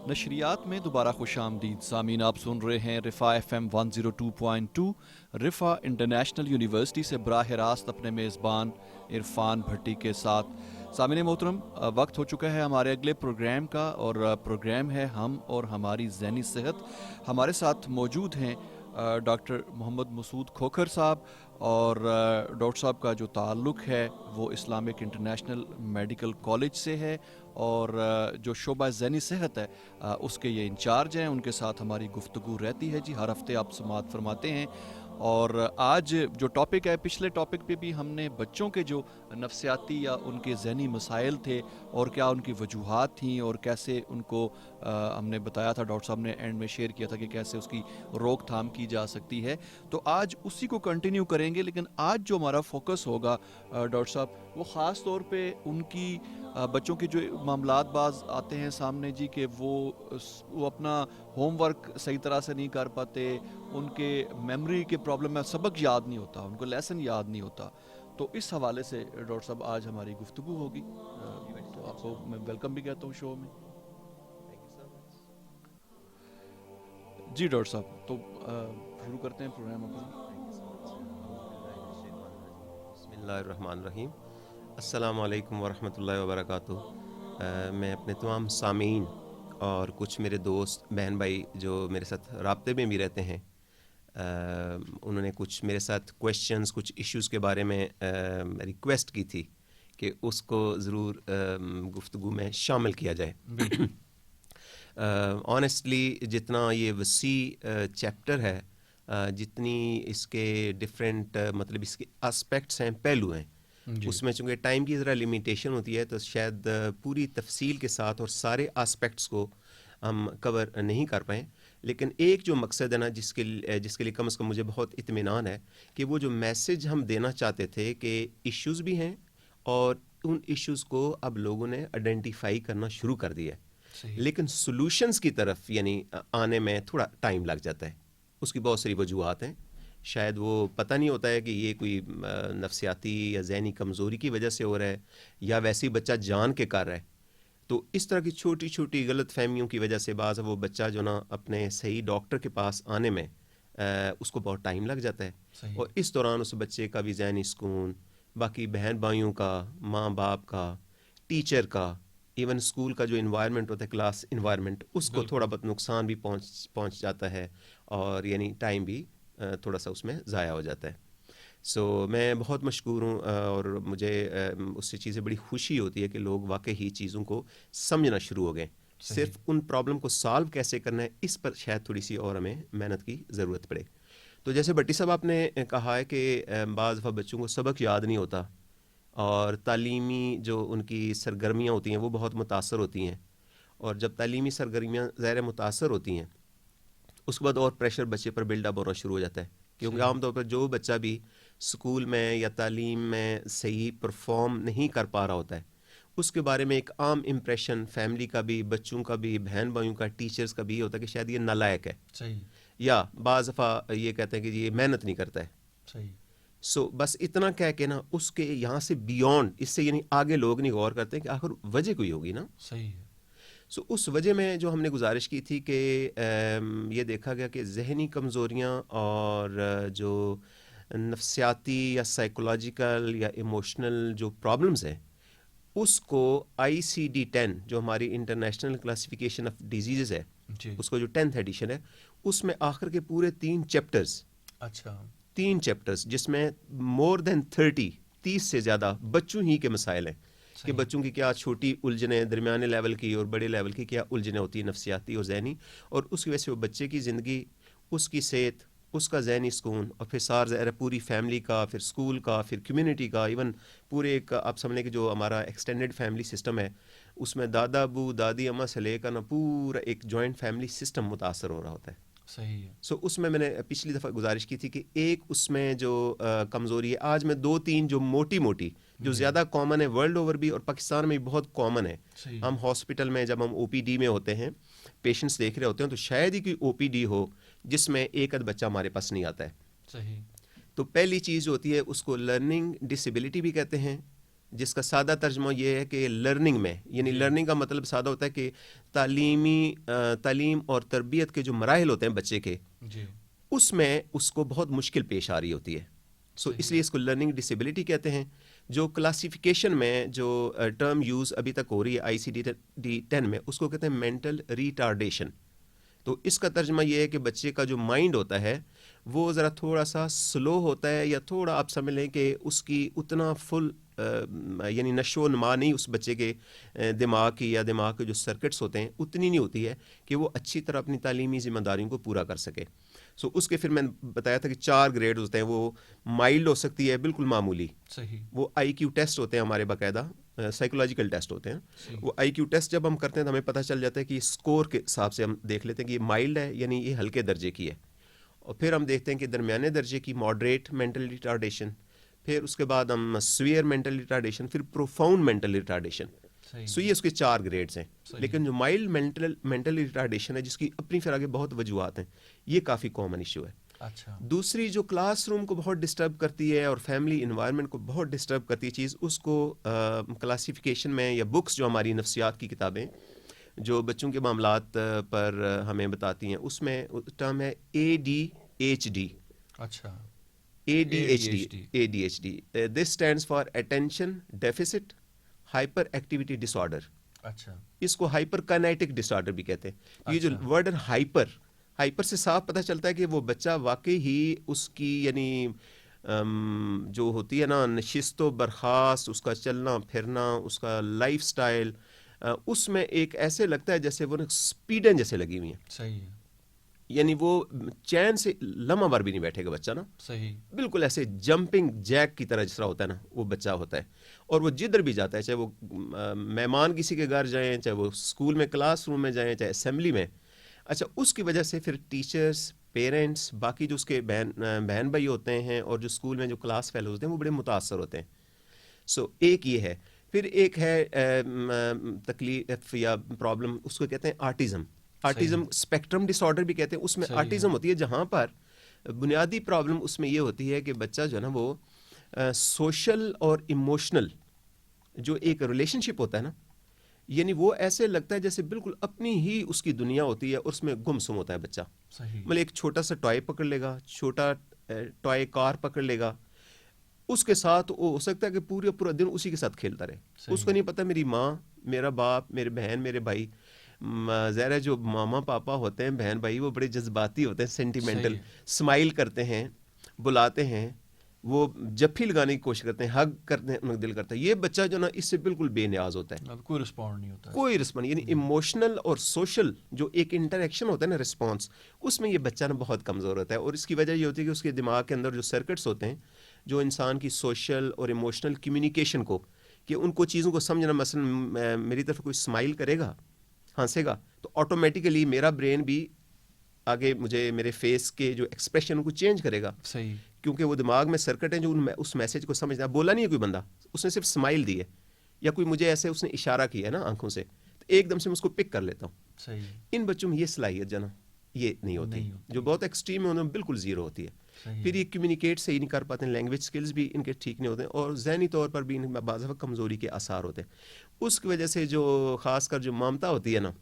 نشریات میں دوبارہ خوش آمدید سامعین. آپ سن رہے ہیں رفا ایف ایم 102.2 رفا انٹرنیشنل یونیورسٹی سے براہ راست اپنے میزبان عرفان بھٹی کے ساتھ. سامعین محترم, وقت ہو چکا ہے ہمارے اگلے پروگرام کا, اور پروگرام ہے ہم اور ہماری ذہنی صحت. ہمارے ساتھ موجود ہیں ڈاکٹر محمد مسعود کھوکھر صاحب, اور ڈاکٹر صاحب کا جو تعلق ہے وہ اسلامک انٹرنیشنل میڈیکل کالج سے ہے, اور جو شعبہ ذہنی صحت ہے اس کے یہ انچارج ہیں. ان کے ساتھ ہماری گفتگو رہتی ہے جی, ہر ہفتے آپ سماعت فرماتے ہیں. اور آج جو ٹاپک ہے, پچھلے ٹاپک پہ بھی ہم نے بچوں کے جو نفسیاتی یا ان کے ذہنی مسائل تھے اور کیا ان کی وجوہات تھیں اور کیسے ان کو ہم نے بتایا تھا, ڈاکٹر صاحب نے اینڈ میں شیئر کیا تھا کہ کیسے اس کی روک تھام کی جا سکتی ہے. تو آج اسی کو کنٹینیو کریں گے, لیکن آج جو ہمارا فوکس ہوگا ڈاکٹر صاحب وہ خاص طور پہ ان کی بچوں کے جو معاملات بعض آتے ہیں سامنے جی, کہ وہ اپنا ہوم ورک صحیح طرح سے نہیں کر پاتے, ان کے میموری کے پرابلم ہے, سبق یاد نہیں ہوتا, ان کو لیسن یاد نہیں ہوتا. تو اس حوالے سے ڈاکٹر صاحب آج ہماری گفتگو ہوگی. تو آپ کو میں ویلکم بھی کہتا ہوں شو میں. جی ڈاکٹر صاحب, تو شروع کرتے ہیں پروگرام اپنا. بسم اللہ الرحمن الرحیم. السلام علیکم ورحمۃ اللہ وبرکاتہ. میں اپنے تمام سامعین اور کچھ میرے دوست بہن بھائی جو میرے ساتھ رابطے میں بھی رہتے ہیں, انہوں نے کچھ میرے ساتھ کویشچنز, کچھ ایشوز کے بارے میں ریکویسٹ کی تھی کہ اس کو ضرور گفتگو میں شامل کیا جائے. آنیسٹلی جتنا یہ وسیع چیپٹر ہے, جتنی اس کے ڈفرینٹ مطلب اس کے اسپیکٹس ہیں, پہلو ہیں, اس میں چونکہ ٹائم کی ذرا لمیٹیشن ہوتی ہے تو شاید پوری تفصیل کے ساتھ اور سارے اسپیکٹس کو ہم کور نہیں کر پائیں. لیکن ایک جو مقصد ہے نا, جس کے لیے کم از کم مجھے بہت اطمینان ہے کہ وہ جو میسج ہم دینا چاہتے تھے کہ ایشوز بھی ہیں اور ان ایشوز کو اب لوگوں نے آئیڈینٹیفائی کرنا شروع کر دیا ہے, لیکن سولوشنز کی طرف یعنی آنے میں تھوڑا ٹائم لگ جاتا ہے. اس کی بہت ساری وجوہات ہیں. شاید وہ پتہ نہیں ہوتا ہے کہ یہ کوئی نفسیاتی یا ذہنی کمزوری کی وجہ سے ہو رہا ہے یا ویسے ہی بچہ جان کے کر رہا ہے. تو اس طرح کی چھوٹی چھوٹی غلط فہمیوں کی وجہ سے بعض وہ بچہ جو نا اپنے صحیح ڈاکٹر کے پاس آنے میں اس کو بہت ٹائم لگ جاتا ہے. اور اس دوران اس بچے کا بھی ذہنی سکون, باقی بہن بھائیوں کا, ماں باپ کا, ٹیچر کا, ایون اسکول کا جو انوائرمنٹ ہوتا ہے, کلاس انوائرمنٹ, اس کو تھوڑا بہت نقصان بھی پہنچ جاتا ہے, اور یعنی ٹائم بھی تھوڑا سا اس میں ضائع ہو جاتا ہے. سو میں بہت مشکور ہوں, اور مجھے اس سے چیزیں بڑی خوشی ہوتی ہے کہ لوگ واقعی چیزوں کو سمجھنا شروع ہو گئے. صرف ان پرابلم کو سالو کیسے کرنا ہے اس پر شاید تھوڑی سی اور ہمیں محنت کی ضرورت پڑے. تو جیسے بٹی صاحب آپ نے کہا ہے کہ بعض دفعہ بچوں کو سبق یاد نہیں ہوتا, اور تعلیمی جو ان کی سرگرمیاں ہوتی ہیں وہ بہت متاثر ہوتی ہیں, اور جب تعلیمی سرگرمیاں ظاہر متاثر ہوتی ہیں اس کے بعد اور پریشر بچے پر بلڈ اپ ہونا شروع ہو جاتا ہے. کیونکہ عام طور پر جو بچہ بھی اسکول میں یا تعلیم میں صحیح پرفارم نہیں کر پا رہا ہوتا ہے, اس کے بارے میں ایک عام امپریشن فیملی کا بھی, بچوں کا بھی, بہن بھائیوں کا, ٹیچرز کا بھی یہ ہوتا ہے کہ شاید یہ نالائق ہے, یا بعض دفعہ یہ کہتے ہیں کہ یہ محنت نہیں کرتا ہے. سو بس اتنا کہہ کے نا اس کے یہاں سے بیونڈ, اس سے یعنی آگے لوگ نہیں غور کرتے کہ آخر وجہ کوئی ہوگی نا. صحیح ہے. سو اس وجہ میں جو ہم نے گزارش کی تھی کہ یہ دیکھا گیا کہ ذہنی کمزوریاں اور جو نفسیاتی یا سائیکولوجیکل یا ایموشنل جو پرابلمز ہیں, اس کو ICD-10 جو ہماری انٹرنیشنل کلاسیفیکیشن آف ڈیزیزز ہے, اس کو جو 10th ایڈیشن ہے, اس میں آخر کے پورے 3 چیپٹرز, 3 چیپٹرز جس میں مور دین 30 سے زیادہ بچوں ہی کے مسائل ہیں, کہ بچوں کی کیا چھوٹی الجھنیں, درمیانے لیول کی اور بڑے لیول کی کیا الجھنیں ہوتی ہیں نفسیاتی اور ذہنی, اور اس کی وجہ سے وہ بچے کی زندگی, اس کی صحت, اس کا ذہنی سکون, اور پھر ظاہر پوری فیملی کا, پھر اسکول کا, پھر کمیونٹی کا, ایون پورے ایک آپ سمجھیں کہ جو ہمارا ایکسٹینڈیڈ فیملی سسٹم ہے اس میں دادا ابو دادی اماں سے لے کر نا پورا ایک جوائنٹ فیملی سسٹم متاثر ہو رہا ہوتا ہے. صحیح ہے. سو اس میں نے پچھلی دفعہ گزارش کی تھی کہ ایک اس میں جو کمزوری ہے, آج میں 2-3 جو موٹی جو زیادہ کامن ہے ورلڈ اوور بھی اور پاکستان میں بھی بہت کامن ہے. ہم ہاسپٹل میں جب ہم OPD میں ہوتے ہیں, پیشنٹس دیکھ رہے ہوتے ہیں, تو شاید ہی کوئی OPD ہو جس میں ایک آدھ بچہ ہمارے پاس نہیں آتا ہے. صحیح. تو پہلی چیز جو ہوتی ہے اس کو لرننگ ڈسیبلٹی بھی کہتے ہیں, جس کا سادہ ترجمہ یہ ہے کہ لرننگ میں، یعنی لرننگ کا مطلب سادہ ہوتا ہے کہ تعلیم اور تربیت کے جو مراحل ہوتے ہیں بچے کے، اس میں اس کو بہت مشکل پیش آ رہی ہوتی ہے. اس لیے اس کو لرننگ ڈسیبلٹی کہتے ہیں. جو کلاسیفیکیشن میں جو ٹرم یوز ابھی تک ہو رہی ہے ICD 10 میں، اس کو کہتے ہیں مینٹل ریٹارڈیشن. تو اس کا ترجمہ یہ ہے کہ بچے کا جو مائنڈ ہوتا ہے وہ ذرا تھوڑا سا سلو ہوتا ہے، یا تھوڑا آپ سمجھ لیں کہ اس کی اتنا فل یعنی نشو و نما نہیں اس بچے کے دماغ کی، یا دماغ کے جو سرکٹس ہوتے ہیں اتنی نہیں ہوتی ہے کہ وہ اچھی طرح اپنی تعلیمی ذمہ داریوں کو پورا کر سکے. اس کے پھر میں نے بتایا تھا کہ 4 گریڈ ہوتے ہیں. وہ مائلڈ ہو سکتی ہے، بالکل معمولی. وہ IQ ٹیسٹ ہوتے ہیں ہمارے، باقاعدہ سائیکولوجیکل ٹیسٹ ہوتے ہیں. وہ IQ ٹیسٹ جب ہم کرتے ہیں تو ہمیں پتہ چل جاتا ہے کہ اسکور کے حساب سے ہم دیکھ لیتے ہیں کہ یہ مائلڈ ہے، یعنی یہ ہلکے درجے کی ہے. اور پھر ہم دیکھتے ہیں کہ درمیانے درجے کی ماڈریٹ مینٹل ریٹارڈیشن، پھر اس کے بعد ہم سویئر مینٹل ریٹارڈیشن، پھر پروفاؤنڈ مینٹل ریٹارڈیشن. یہ اس کے 4 گریڈز ہیں. لیکن جو مائلڈ مینٹل ریٹارڈیشن ہے، جس کی اپنی پھر آگے بہت وجوہات ہیں، یہ کافی کامن ایشو ہے. دوسری جو کلاس روم کو بہت ڈسٹرب کرتی ہے اور فیملی انوائرمنٹ کو بہت ڈسٹرب کرتی ہے چیز، اس کو کلاسیفیکیشن میں، یا بکس جو ہماری نفسیات کی کتابیں جو بچوں کے معاملات پر ہمیں بتاتی ہیں، اس میں ٹرم ہے ADHD. ADHD. This stands for Attention Deficit Hyper Activity Disorder. اس کو ہائپر کائنیٹک ڈس آرڈر بھی کہتے ہیں. یہ جو ورڈ ہائپر سے صاف پتہ چلتا ہے کہ وہ بچہ واقعی ہی اس کی یعنی جو ہوتی ہے نا نشست و برخاست، اس کا چلنا پھرنا، اس کا لائف سٹائل، اس میں ایک ایسے لگتا ہے جیسے وہ سپیڈن جیسے لگی ہوئی ہیں. یعنی وہ چین سے لمحہ بھر بھی نہیں بیٹھے گا بچہ نا. بالکل ایسے جمپنگ جیک کی طرح جس طرح ہوتا ہے نا وہ بچہ ہوتا ہے. اور وہ جدھر بھی جاتا ہے، چاہے وہ مہمان کسی کے گھر جائیں، چاہے وہ اسکول میں کلاس روم میں جائیں، چاہے اسمبلی میں. اچھا، اس کی وجہ سے پھر ٹیچرس، پیرنٹس، باقی جو اس کے بہن بھائی ہوتے ہیں اور جو اسکول میں جو کلاس فیلوز ہوتے ہیں وہ بڑے متاثر ہوتے ہیں. ایک یہ ہے. پھر ایک ہے تکلیف یا پرابلم، اس کو کہتے ہیں آٹزم اسپیکٹرم ڈس آرڈر بھی کہتے ہیں. اس میں آٹزم ہوتی ہے جہاں پر بنیادی پرابلم اس میں یہ ہوتی ہے کہ بچہ جو ہے نا وہ سوشل اور ایموشنل جو ایک ریلیشن شپ ہوتا ہے نا، یعنی وہ ایسے لگتا ہے جیسے بالکل اپنی ہی اس کی دنیا ہوتی ہے اور اس میں گم سم ہوتا ہے بچہ. مطلب ایک چھوٹا سا ٹوائے پکڑ لے گا، چھوٹا ٹوائے کار پکڑ لے گا، اس کے ساتھ وہ ہو سکتا ہے کہ پورا دن اسی کے ساتھ کھیلتا رہے. اس کو نہیں پتا میری ماں، میرا باپ، میرے بہن، میرے بھائی، ظاہر ہے جو ماما پاپا ہوتے ہیں، بہن بھائی، وہ بڑے جذباتی ہوتے ہیں، سینٹیمنٹل، اسمائل کرتے ہیں، بلاتے ہیں، وہ جپھی لگانے کی کوشش کرتے ہیں، ہگ کرتے ہیں، دل کرتا ہے. یہ بچہ جو نا اس سے بالکل بے نیاز ہوتا ہے، کوئی رسپونڈ نہیں ہوتا، کوئی رسپونڈ. یعنی ایموشنل اور سوشل جو ایک انٹریکشن ہوتا ہے نا، رسپانس، اس میں یہ بچہ نا بہت کمزور ہوتا ہے. اور اس کی وجہ یہ ہوتی ہے کہ اس کے دماغ کے اندر جو سرکٹس ہوتے ہیں جو انسان کی سوشل اور ایموشنل کمیونیکیشن کو، کہ ان کو چیزوں کو سمجھنا، مثلا میری طرف کوئی اسمائل کرے گا، ہنسے گا، تو آٹومیٹیکلی میرا برین بھی آگے مجھے میرے فیس کے جو ایکسپریشن کو چینج کرے گا. کیونکہ وہ دماغ میں سرکٹ ہیں جو اس میسج کو سمجھنا. بولا نہیں ہے کوئی بندہ، اس نے صرف اسمائل دی ہے، یا کوئی مجھے ایسے اس نے اشارہ کیا ہے نا آنکھوں سے، تو ایک دم سے میں اس کو پک کر لیتا ہوں. ان بچوں میں یہ صلاحیت جو نا یہ نہیں ہوتی. جو بہت ایکسٹریم ہے انہوں میں بالکل زیرو ہوتی ہے. پھر یہ کمیونیکیٹ صحیح نہیں کر پاتے ہیں، لینگویج سکلز بھی ان کے ٹھیک نہیں ہوتے ہیں، اور ذہنی طور پر بھی ان میں بعض وقت کمزوری کے آثار ہوتے ہیں. اس کی وجہ سے جو خاص کر جو مامتا ہوتی ہے نا،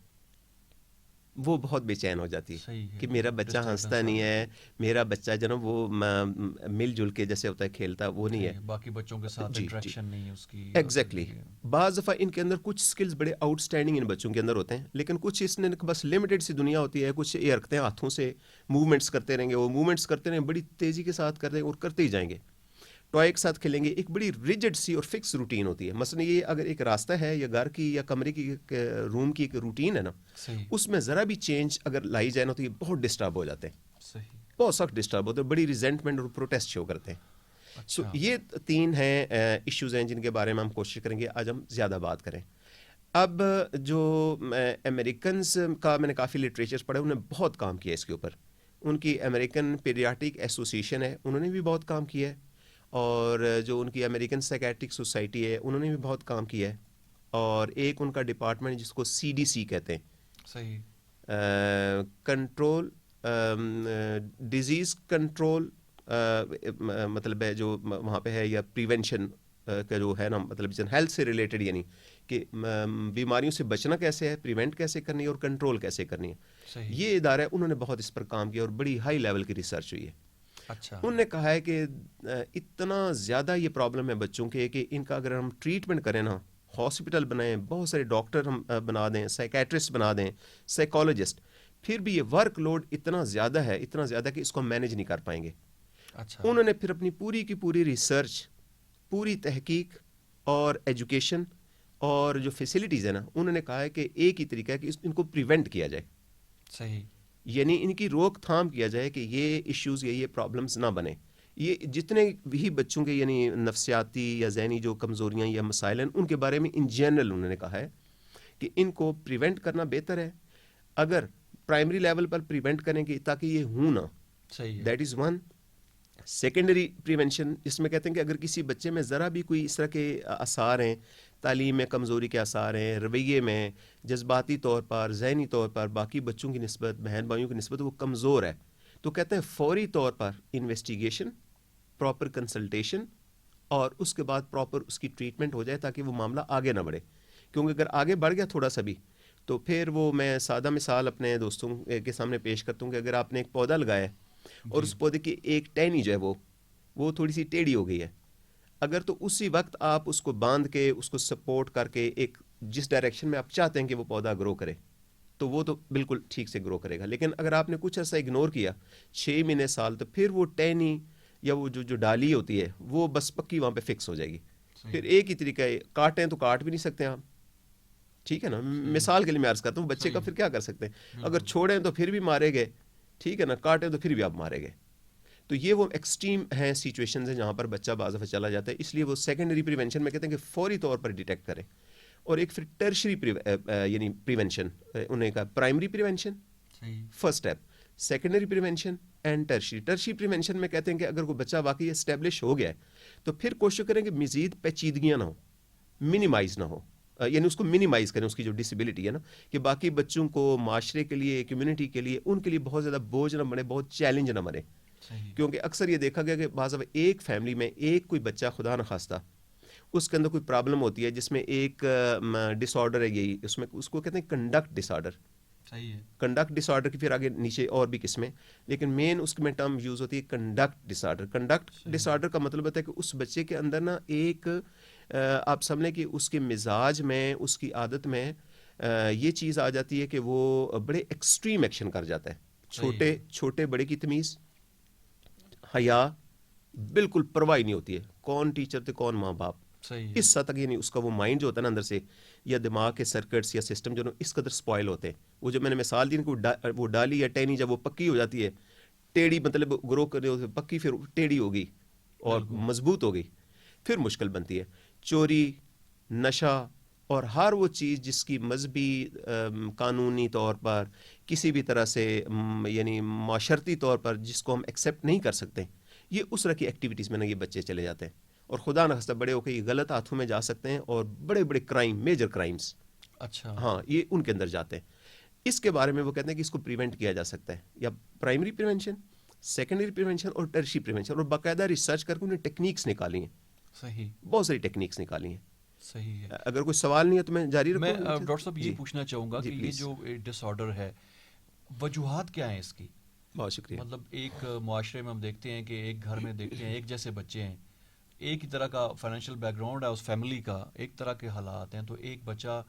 وہ بہت بے چین ہو جاتی ہے کہ میرا بچہ ہنستا نہیں ہے، میرا بچہ جو نا وہ مل جل کے جیسے ہوتا ہے کھیلتا، وہ نہیں ہے، باقی بچوں کے ساتھ انٹریکشن نہیں ہے اس کی. ایگزیکٹلی. بعض دفعہ ان کے اندر کچھ سکلز بڑے آؤٹ اسٹینڈنگ ان بچوں کے اندر ہوتے ہیں، لیکن کچھ اس نے بس لمیٹڈ سی دنیا ہوتی ہے. کچھ یہ رکھتے ہیں ہاتھوں سے موومنٹس کرتے رہیں گے، وہ موومنٹس کرتے رہیں، بڑی تیزی کے ساتھ کرتے ہیں اور کرتے ہی جائیں گے. ٹوائے کے ساتھ کھیلیں گے، ایک بڑی ریجڈ سی اور فکس روٹین ہوتی ہے. مثلا یہ اگر ایک راستہ ہے یا گھر کی یا کمرے کی روم کی ایک روٹین ہے نا، اس میں ذرا بھی چینج اگر لائی جائے نا تو یہ بہت ڈسٹرب ہو جاتے ہیں، بہت سخت ڈسٹرب ہوتے ہیں، بڑی ریزنٹمنٹ اور پروٹیسٹ شو کرتے ہیں. یہ 3 ہیں ایشوز ہیں جن کے بارے میں ہم کوشش کریں گے آج ہم زیادہ بات کریں. اب جو امریکنز کا میں نے کافی لٹریچر پڑھا، انہوں نے بہت کام کیا اس کے اوپر. ان کی امریکن پیڈیاٹرک ایسوسیشن ہے، انہوں نے بھی بہت کام کیا ہے. اور جو ان کی امریکن سائیکیٹرک سوسائٹی ہے، انہوں نے بھی بہت کام کیا ہے. اور ایک ان کا ڈپارٹمنٹ جس کو CDC کہتے ہیں، کنٹرول ڈیزیز کنٹرول، مطلب ہے جو وہاں پہ ہے، یا پریونشن کا جو ہے نا مطلب ہیلتھ سے ریلیٹڈ، یعنی کہ بیماریوں سے بچنا کیسے ہے، پریونٹ کیسے کرنی ہے اور کنٹرول کیسے کرنی ہے، یہ ادارہ ہے انہوں نے بہت اس پر کام کیا اور بڑی ہائی لیول کی ریسرچ ہوئی ہے. اچھا. انہوں نے کہا ہے کہ اتنا زیادہ یہ پرابلم ہے بچوں کے کہ ان کا اگر ہم ٹریٹمنٹ کریں نا، ہاسپٹل بنائیں، بہت سارے ڈاکٹر ہم بنا دیں، سائیکیٹرسٹ بنا دیں، سائیکالوجسٹ، پھر بھی یہ ورک لوڈ اتنا زیادہ ہے کہ اس کو مینیج نہیں کر پائیں گے. اچھا. انہوں نے پھر اپنی پوری کی پوری ریسرچ، پوری تحقیق اور ایجوکیشن اور جو فیسلٹیز ہیں نا، انہوں نے کہا ہے کہ ایک ہی طریقہ ہے کہ ان کو پریونٹ کیا جائے. صحیح. یعنی ان کی روک تھام کیا جائے کہ یہ ایشوز یا یہ پرابلمز نہ بنے. یہ جتنے بھی بچوں کے یعنی نفسیاتی یا ذہنی جو کمزوریاں یا مسائل ہیں، ان کے بارے میں ان جنرل انہوں نے کہا ہے کہ ان کو پریونٹ کرنا بہتر ہے. اگر پرائمری لیول پر پریونٹ کریں گے تاکہ یہ ہوں نہ، that is one. Secondary prevention, اس میں کہتے ہیں کہ اگر کسی بچے میں ذرا بھی کوئی اس طرح کے آثار ہیں، تعلیم میں کمزوری کے آثار ہیں، رویے میں، جذباتی طور پر، ذہنی طور پر باقی بچوں کی نسبت، بہن بھائیوں کی نسبت وہ کمزور ہے، تو کہتے ہیں فوری طور پر انویسٹیگیشن، پراپر کنسلٹیشن اور اس کے بعد پراپر اس کی ٹریٹمنٹ ہو جائے تاکہ وہ معاملہ آگے نہ بڑھے. کیونکہ اگر آگے بڑھ گیا تھوڑا سا بھی تو پھر وہ، میں سادہ مثال اپنے دوستوں کے سامنے پیش کرتا ہوں کہ اگر آپ نے ایک پودا لگایا ہے اور اس پودے کی ایک ٹہنی جو ہے وہ تھوڑی سی ٹیڑھی ہو گئی ہے، اگر تو اسی وقت آپ اس کو باندھ کے اس کو سپورٹ کر کے ایک جس ڈائریکشن میں آپ چاہتے ہیں کہ وہ پودا گرو کرے تو وہ تو بالکل ٹھیک سے گرو کرے گا. لیکن اگر آپ نے کچھ عرصہ اگنور کیا، 6 مہینے سال، تو پھر وہ ٹہنی یا وہ جو ڈالی ہوتی ہے وہ بس پکی وہاں پہ فکس ہو جائے گی. پھر ایک ہی طریقہ ہے، کاٹیں تو کاٹ بھی نہیں سکتے آپ، ٹھیک ہے نا، مثال کے لیے میں عرض کرتا ہوں، بچے کا پھر کیا کر سکتے ہیں، اگر چھوڑیں تو پھر بھی مارے گئے، ٹھیک ہے نا، کاٹیں تو پھر بھی آپ مارے گئے. تو یہ وہ ایکسٹریم ہیں سچویشنز ہیں جہاں پر بچہ بعض دفعہ چلا جاتا ہے. اس لیے وہ سیکنڈری پریونشن میں کہتے ہیں کہ فوری طور پر ڈیٹیکٹ کریں. اور ایک پھر ٹرشری یعنی پریونشن، انہوں نے کہا primary prevention first step, secondary prevention and tertiary. Tertiary prevention میں کہتے ہیں کہ اگر کوئی بچہ واقعی اسٹیبلش ہو گیا ہے تو پھر کوشش کریں کہ مزید پیچیدگیاں نہ ہو، منیمائز نہ ہو، یعنی اس کو منیمائز کریں، اس کی جو ڈسیبلٹی ہے نا، کہ باقی بچوں کو معاشرے کے لیے، کمیونٹی کے لیے، ان کے لیے بہت زیادہ بوجھ نہ بنے، بہت چیلنج نہ بنے. کیونکہ اکثر یہ دیکھا گیا کہ بعض دفعہ ایک فیملی میں ایک کوئی بچہ خدا نخواستہ اس کے اندر کوئی پرابلم ہوتی ہے جس میں ایک ڈس آرڈر ہے، یہی اس کو کہتے ہیں کنڈکٹ ڈس آرڈر. کنڈکٹ ڈس آرڈر کی پھر آگے نیچے اور بھی قسمیں، لیکن مین اس میں ٹرم یوز ہوتی ہے کنڈکٹ ڈس آرڈر. کنڈکٹ ڈس آرڈر کا مطلب ہوتا ہے کہ اس بچے کے اندر نا ایک آپ سمجھیں کہ اس کے مزاج میں، اس کی عادت میں یہ چیز آ جاتی ہے کہ وہ بڑے ایکسٹریم ایکشن کر جاتا ہے. چھوٹے بڑے کی تمیز، حیا، بالکل پرواہ نہیں ہوتی ہے کون ٹیچر تھے کون ماں باپ، اس حد تک. یعنی اس کا وہ مائنڈ جو ہوتا ہے نا اندر سے، یا دماغ کے سرکٹس یا سسٹم جو اس قدر سپوائل ہوتے ہیں. وہ جو میں نے مثال دی کہ وہ ڈالی یا ٹہنی جب وہ پکی ہو جاتی ہے، ٹیڑھی مطلب گرو کرنے ہوتے پکی، پھر ٹیڑھی ہوگی اور مضبوط ہوگی، پھر مشکل بنتی ہے. چوری، نشہ اور ہر وہ چیز جس کی مذہبی، قانونی طور پر، کسی بھی طرح سے یعنی معاشرتی طور پر جس کو ہم ایکسیپٹ نہیں کر سکتے، یہ اس طرح کی ایکٹیویٹیز میں نا یہ بچے چلے جاتے ہیں اور خدا نخواستہ بڑے ہو کے یہ غلط ہاتھوں میں جا سکتے ہیں اور بڑے بڑے کرائم، میجر کرائمز، اچھا، ہاں، یہ ان کے اندر جاتے ہیں. اس کے بارے میں وہ کہتے ہیں کہ اس کو پریونٹ کیا جا سکتا ہے، یا پرائمری پریونشن، سیکنڈری پریونشن اور ٹرشری پریونشن. اور باقاعدہ ریسرچ کر کے انہیں ٹیکنیکس نکالی ہیں، صحیح، بہت ساری ٹیکنیکس نکالی ہیں. صحیح ہے. اگر کوئی سوال نہیں ہے تو میں جاری رکھوں. میں ڈاکٹر صاحب یہ پوچھنا چاہوں گا کہ یہ جو ڈس آرڈر ہے، وجوہات کیا ہیں اس کی؟ بہت شکریہ. مطلب ایک معاشرے میں ہم دیکھتے ہیں کہ ایک گھر میں دیکھتے ہیں ایک جیسے بچے ہیں، ایک ہی طرح کا فائنینشیل بیک گراؤنڈ ہے اس فیملی کا، ایک طرح کے حالات ہیں، تو ایک بچہ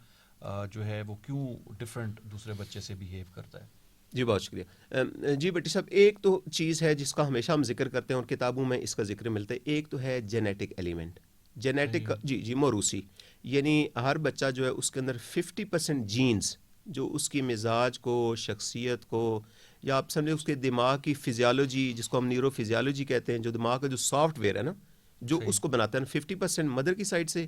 جو ہے وہ کیوں ڈفرینٹ دوسرے بچے سے بیہیو کرتا ہے؟ جی بہت شکریہ. جی بٹی صاحب، ایک تو چیز ہے جس کا ہمیشہ ہم ذکر کرتے ہیں اور کتابوں میں اس کا ذکر ملتا ہے، ایک تو ہے جینیٹک ایلیمنٹ، جینیٹک، جی موروثی. یعنی ہر بچہ جو ہے اس کے اندر 50% جینز جو اس کی مزاج کو، شخصیت کو، یا آپ سمجھیں اس کے دماغ کی فزیالوجی جس کو ہم نیورو فزیالوجی کہتے ہیں، جو دماغ کا جو سافٹ ویئر ہے نا جو اس کو بناتا ہے، 50% مدر کی سائڈ سے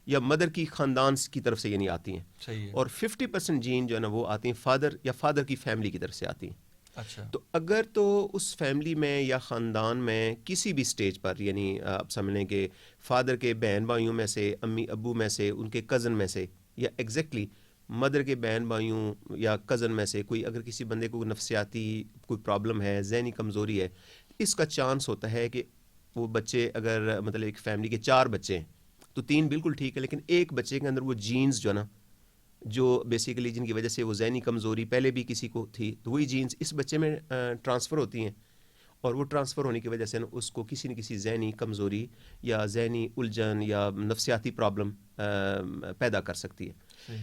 یا مدر کی خاندان کی طرف سے یعنی آتی ہیں، اور 50% جین جو ہے نا وہ آتی ہیں فادر یا فادر کی فیملی کی طرف سے آتی ہیں. اچھا. تو اگر تو اس فیملی میں یا خاندان میں کسی بھی سٹیج پر، یعنی آپ سمجھ لیں کہ فادر کے بہن بھائیوں میں سے، امی ابو میں سے، ان کے کزن میں سے، یا ایگزیکٹلی مدر کے بہن بھائیوں یا کزن میں سے کوئی اگر کسی بندے کو نفسیاتی کوئی پرابلم ہے، ذہنی کمزوری ہے، اس کا چانس ہوتا ہے کہ وہ بچے، اگر مطلب ایک فیملی کے 4 بچے ہیں تو 3 بالکل ٹھیک ہے، لیکن ایک بچے کے اندر وہ جینز جو نا، جو بیسیکلی جن کی وجہ سے وہ ذہنی کمزوری پہلے بھی کسی کو تھی، تو وہی جینز اس بچے میں ٹرانسفر ہوتی ہیں، اور وہ ٹرانسفر ہونے کی وجہ سے نا اس کو کسی نہ کسی ذہنی کمزوری یا ذہنی الجھن یا نفسیاتی پرابلم پیدا کر سکتی ہے.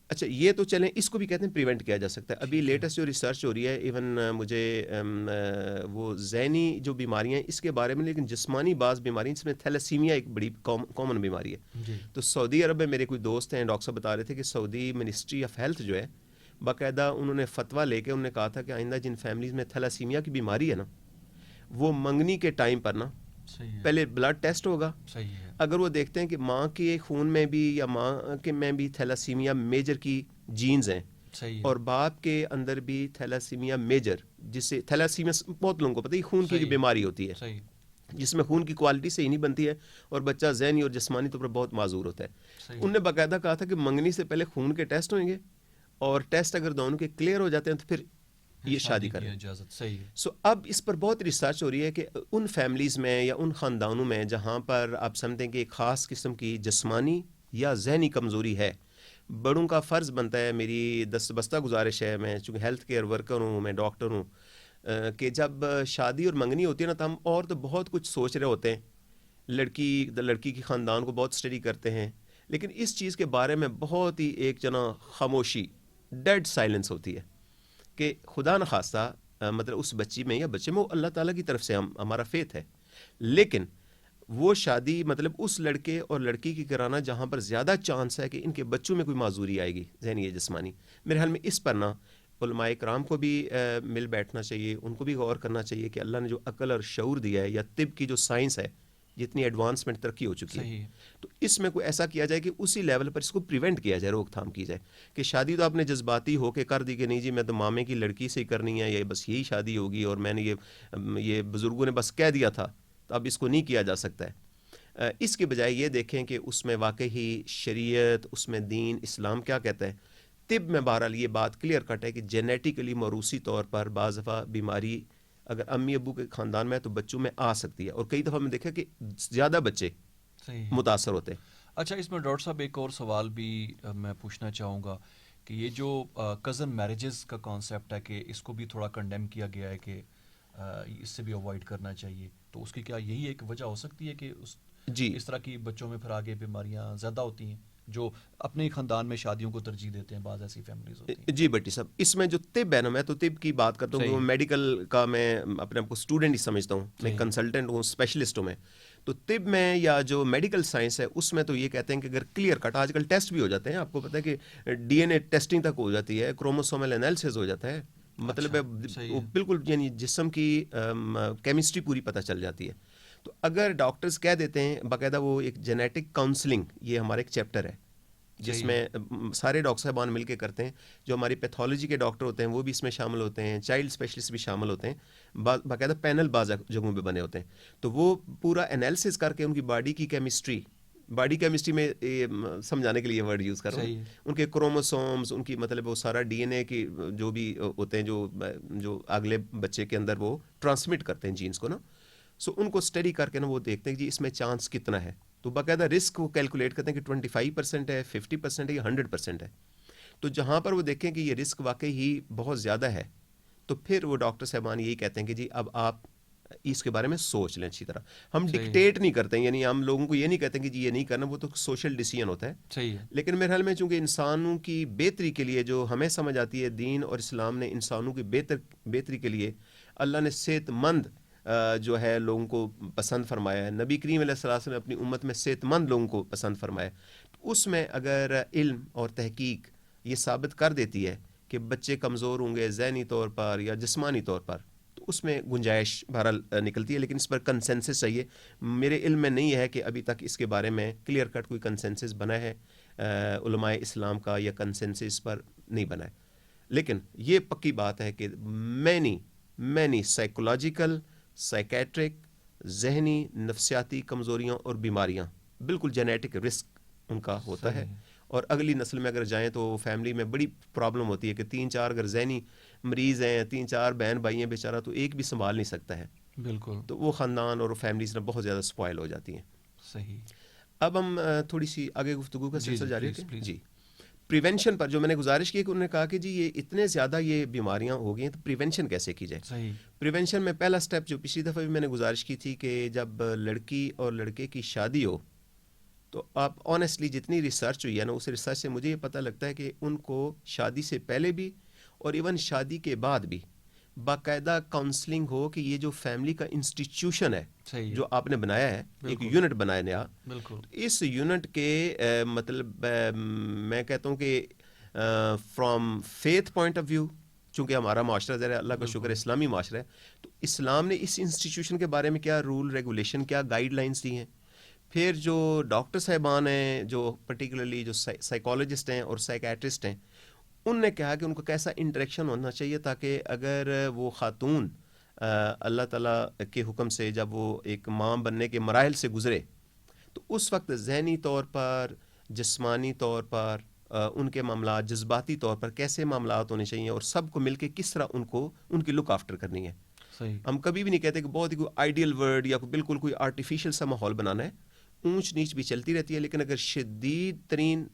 اچھا یہ تو چلیں، اس کو بھی کہتے ہیں پریونٹ کیا جا سکتا ہے. ابھی لیٹسٹ جو ریسرچ ہو رہی ہے، ایون مجھے وہ ذہنی جو بیماریاں ہیں اس کے بارے میں، لیکن جسمانی بعض بیماریاں، جس میں تھیلیسیمیا ایک بڑی کامن بیماری ہے. تو سعودی عرب میں میرے کوئی دوست ہیں ڈاکٹر صاحب بتا رہے تھے کہ سعودی منسٹری آف ہیلتھ جو ہے باقاعدہ انہوں نے فتویٰ لے کے انہوں نے کہا تھا کہ آئندہ جن فیملیز میں تھیلیسیمیا کی بیماری ہے نا، وہ منگنی کے ٹائم پر نا پہلے بلڈ ٹیسٹ ہوگا. اگر وہ دیکھتے ہیں کہ ماں کے خون میں بھی یا ماں کے میں بھی تھیلیسیمیا میجر کی جینز ہیں، اور باپ کے اندر بھی تھیلیسیمیا میجر، جس سے تھیلیسیمیا بہت لوگوں کو پتہ ہے خون کی جو بیماری ہوتی ہے جس میں خون کی کوالٹی صحیح نہیں بنتی ہے اور بچہ ذہنی اور جسمانی طور پر بہت معذور ہوتا ہے. انہوں نے باقاعدہ کہا تھا کہ منگنی سے پہلے خون کے ٹیسٹ ہوئیں گے، اور ٹیسٹ اگر دونوں کے کلیئر ہو جاتے ہیں تو پھر یہ شادی کریں. سو اب اس پر بہت ریسرچ ہو رہی ہے کہ ان فیملیز میں یا ان خاندانوں میں جہاں پر آپ سمجھیں کہ ایک خاص قسم کی جسمانی یا ذہنی کمزوری ہے، بڑوں کا فرض بنتا ہے، میری دستبستہ گزارش ہے، میں چونکہ ہیلتھ کیئر ورکر ہوں، میں ڈاکٹر ہوں، کہ جب شادی اور منگنی ہوتی ہے نا، تو ہم اور تو بہت کچھ سوچ رہے ہوتے ہیں، لڑکی کی خاندان کو بہت اسٹڈی کرتے ہیں، لیکن اس چیز کے بارے میں بہت ہی ایک خاموشی، ڈیڈ سائلنس ہوتی ہے کہ خدا نخواستہ مطلب اس بچی میں یا بچے میں، وہ اللہ تعالیٰ کی طرف سے ہمارا فیتھ ہے، لیکن وہ شادی مطلب اس لڑکے اور لڑکی کی کرانا جہاں پر زیادہ چانس ہے کہ ان کے بچوں میں کوئی معذوری آئے گی ذہنی یا جسمانی. میرے خیال میں اس پر نا علماء کرام کو بھی مل بیٹھنا چاہیے، ان کو بھی غور کرنا چاہیے کہ اللہ نے جو عقل اور شعور دیا ہے، یا طب کی جو سائنس ہے جتنی ایڈوانسمنٹ ترقی ہو چکی ہے، تو اس میں کوئی ایسا کیا جائے کہ اسی لیول پر اس کو پریونٹ کیا جائے، روک تھام کی جائے. کہ شادی تو آپ نے جذباتی ہو کے کر دی کہ نہیں جی میں تو مامے کی لڑکی سے ہی کرنی ہے، یہ بس یہی شادی ہوگی، اور میں نے یہ بزرگوں نے بس کہہ دیا تھا تو اب اس کو نہیں کیا جا سکتا ہے. اس کے بجائے یہ دیکھیں کہ اس میں واقعی شریعت، اس میں دین اسلام کیا کہتا ہے. طب میں بہرحال یہ بات کلیئر کٹ ہے کہ جینیٹیکلی موروثی طور پر بعض دفعہ بیماری اگر امی ابو کے خاندان میں ہے تو بچوں میں آ سکتی ہے، اور کئی دفعہ میں دیکھا کہ زیادہ بچے متاثر ہوتے ہیں. اچھا اس میں ڈاکٹر صاحب ایک اور سوال بھی میں پوچھنا چاہوں گا کہ یہ جو کزن میرجز کا کانسیپٹ ہے کہ اس کو بھی تھوڑا کنڈیم کیا گیا ہے کہ اس سے بھی اوائڈ کرنا چاہیے، تو اس کی کیا یہی ایک وجہ ہو سکتی ہے کہ اس طرح کی بچوں میں پھر آگے بیماریاں زیادہ ہوتی ہیں جو اپنے خاندان میں شادیوں کو ترجیح دیتے ہیں، بعض ایسی فیملیز ہوتی ہیں؟ جی بٹی صاحب، اس میں جو طب ہے نا، میں تو طب کی بات کرتا ہوں کہ وہ میڈیکل کا میں اپنے آپ کو اسٹوڈنٹ ہی سمجھتا ہوں، میں کنسلٹنٹ ہوں، اسپیشلسٹ ہوں میں. تو طب میں یا جو میڈیکل سائنس ہے اس میں تو یہ کہتے ہیں کہ اگر کلیئر کٹ، آج کل ٹیسٹ بھی ہو جاتے ہیں، آپ کو پتہ ہے کہ ڈی این اے ٹیسٹنگ تک ہو جاتی ہے، کروموسومل انالیسس ہو جاتا ہے، مطلب بالکل یعنی جسم کی کیمسٹری پوری پتہ چل جاتی ہے. تو اگر ڈاکٹرز کہہ دیتے ہیں باقاعدہ، وہ ایک جینیٹک کاؤنسلنگ، یہ ہمارا ایک چیپٹر ہے جس میں سارے ڈاکٹر صاحبان مل کے کرتے ہیں، جو ہماری پیتھولوجی کے ڈاکٹر ہوتے ہیں وہ بھی اس میں شامل ہوتے ہیں، چائلڈ اسپیشلسٹ بھی شامل ہوتے ہیں، باقاعدہ پینل بعض جگہوں پہ بنے ہوتے ہیں. تو وہ پورا انالیسس کر کے ان کی باڈی کیمسٹری میں سمجھانے کے لیے ورڈ یوز کر رہا ہوں، ان کے کروموسومز، ان کی مطلب وہ سارا ڈی این اے کی جو بھی ہوتے ہیں جو اگلے بچے کے اندر وہ ٹرانسمٹ کرتے ہیں جینز کو نا، سو ان کو اسٹڈی کر کے نا وہ دیکھتے ہیں کہ جی اس میں چانس کتنا ہے. تو باقاعدہ رسک وہ کیلکولیٹ کرتے ہیں کہ 25% ہے، 50% ہے یا 100% ہے. تو جہاں پر وہ دیکھیں کہ یہ رسک واقعی ہی بہت زیادہ ہے، تو پھر وہ ڈاکٹر صاحبان یہی کہتے ہیں کہ جی اب آپ اس کے بارے میں سوچ لیں اچھی طرح. ہم ڈکٹیٹ نہیں کرتے ہیں، یعنی ہم لوگوں کو یہ نہیں کہتے ہیں کہ جی یہ نہیں کرنا، وہ تو سوشل ڈیسیژن ہوتا ہے. لیکن میرے خیال میں چونکہ انسانوں کی بہتری کے لیے جو ہمیں سمجھ آتی ہے، دین اور اسلام نے انسانوں کی بہتری کے لیے اللہ نے صحت مند جو ہے لوگوں کو پسند فرمایا ہے. نبی کریم علیہ السلام نے اپنی امت میں صحت مند لوگوں کو پسند فرمایا. اس میں اگر علم اور تحقیق یہ ثابت کر دیتی ہے کہ بچے کمزور ہوں گے ذہنی طور پر یا جسمانی طور پر، تو اس میں گنجائش بہرحال نکلتی ہے. لیکن اس پر کنسنسس چاہیے. میرے علم میں نہیں ہے کہ ابھی تک اس کے بارے میں کلیئر کٹ کوئی کنسنسس بنا ہے علماء اسلام کا، یا کنسنسس پر نہیں بنا ہے. لیکن یہ پکی بات ہے کہ مینی سائیکولوجیکل، سائیکیٹرک، ذہنی نفسیاتی کمزوریاں اور بیماریاں بالکل جینیٹک رسک ان کا ہوتا ہے. اور اگلی نسل میں اگر جائیں تو فیملی میں بڑی پرابلم ہوتی ہے کہ 3-4 اگر ذہنی مریض ہیں، 3-4 بہن بھائی ہیں بیچارہ، تو ایک بھی سنبھال نہیں سکتا ہے. بالکل. تو وہ خاندان اور فیملیز بہت زیادہ سپوائل ہو جاتی ہیں. صحیح. اب ہم تھوڑی سی آگے گفتگو کا سلسلہ جاری رکھیں. please. جی پریونشن پر جو میں نے گزارش کی کہ انہوں نے کہا کہ جی یہ اتنے زیادہ یہ بیماریاں ہو گئی ہیں تو پریونشن کیسے کی جائے. صحیح. پریونشن میں پہلا سٹیپ جو پچھلی دفعہ بھی میں نے گزارش کی تھی کہ جب لڑکی اور لڑکے کی شادی ہو تو آپ آنیسٹلی جتنی ریسرچ ہوئی ہے نا اس ریسرچ سے مجھے یہ پتہ لگتا ہے کہ ان کو شادی سے پہلے بھی اور ایون شادی کے بعد بھی باقاعدہ کاؤنسلنگ ہو کہ یہ جو فیملی کا انسٹیٹیوشن ہے جو آپ نے بنایا ہے ایک یونٹ بنایا نیا, اس یونٹ کے مطلب میں کہتا ہوں کہ from faith point of view, چونکہ ہمارا معاشرہ ذرا اللہ کا شکر اسلامی معاشرہ ہے, تو اسلام نے اس انسٹیٹیوشن کے بارے میں کیا رول ریگولیشن کیا گائیڈ لائنس دی ہیں. پھر جو ڈاکٹر صاحبان ہیں جو پرٹیکولرلی جو سائیکالوجسٹ ہیں اور سائیکیٹرسٹ ہیں ان نے کہا کہ ان کو کیسا انٹریکشن ہونا چاہیے تاکہ اگر وہ خاتون اللہ تعالیٰ کے حکم سے جب وہ ایک ماں بننے کے مراحل سے گزرے تو اس وقت ذہنی طور پر جسمانی طور پر ان کے معاملات جذباتی طور پر کیسے معاملات ہونے چاہیے اور سب کو مل کے کس طرح ان کی لک آفٹر کرنی ہے. ہم کبھی بھی نہیں کہتے کہ بہت ہی کوئی آئیڈیل ورڈ یا بالکل کوئی آرٹیفیشیل سا ماحول بنانا ہے, اونچ نیچ بھی چلتی رہتی ہے, لیکن اگر شدید ترین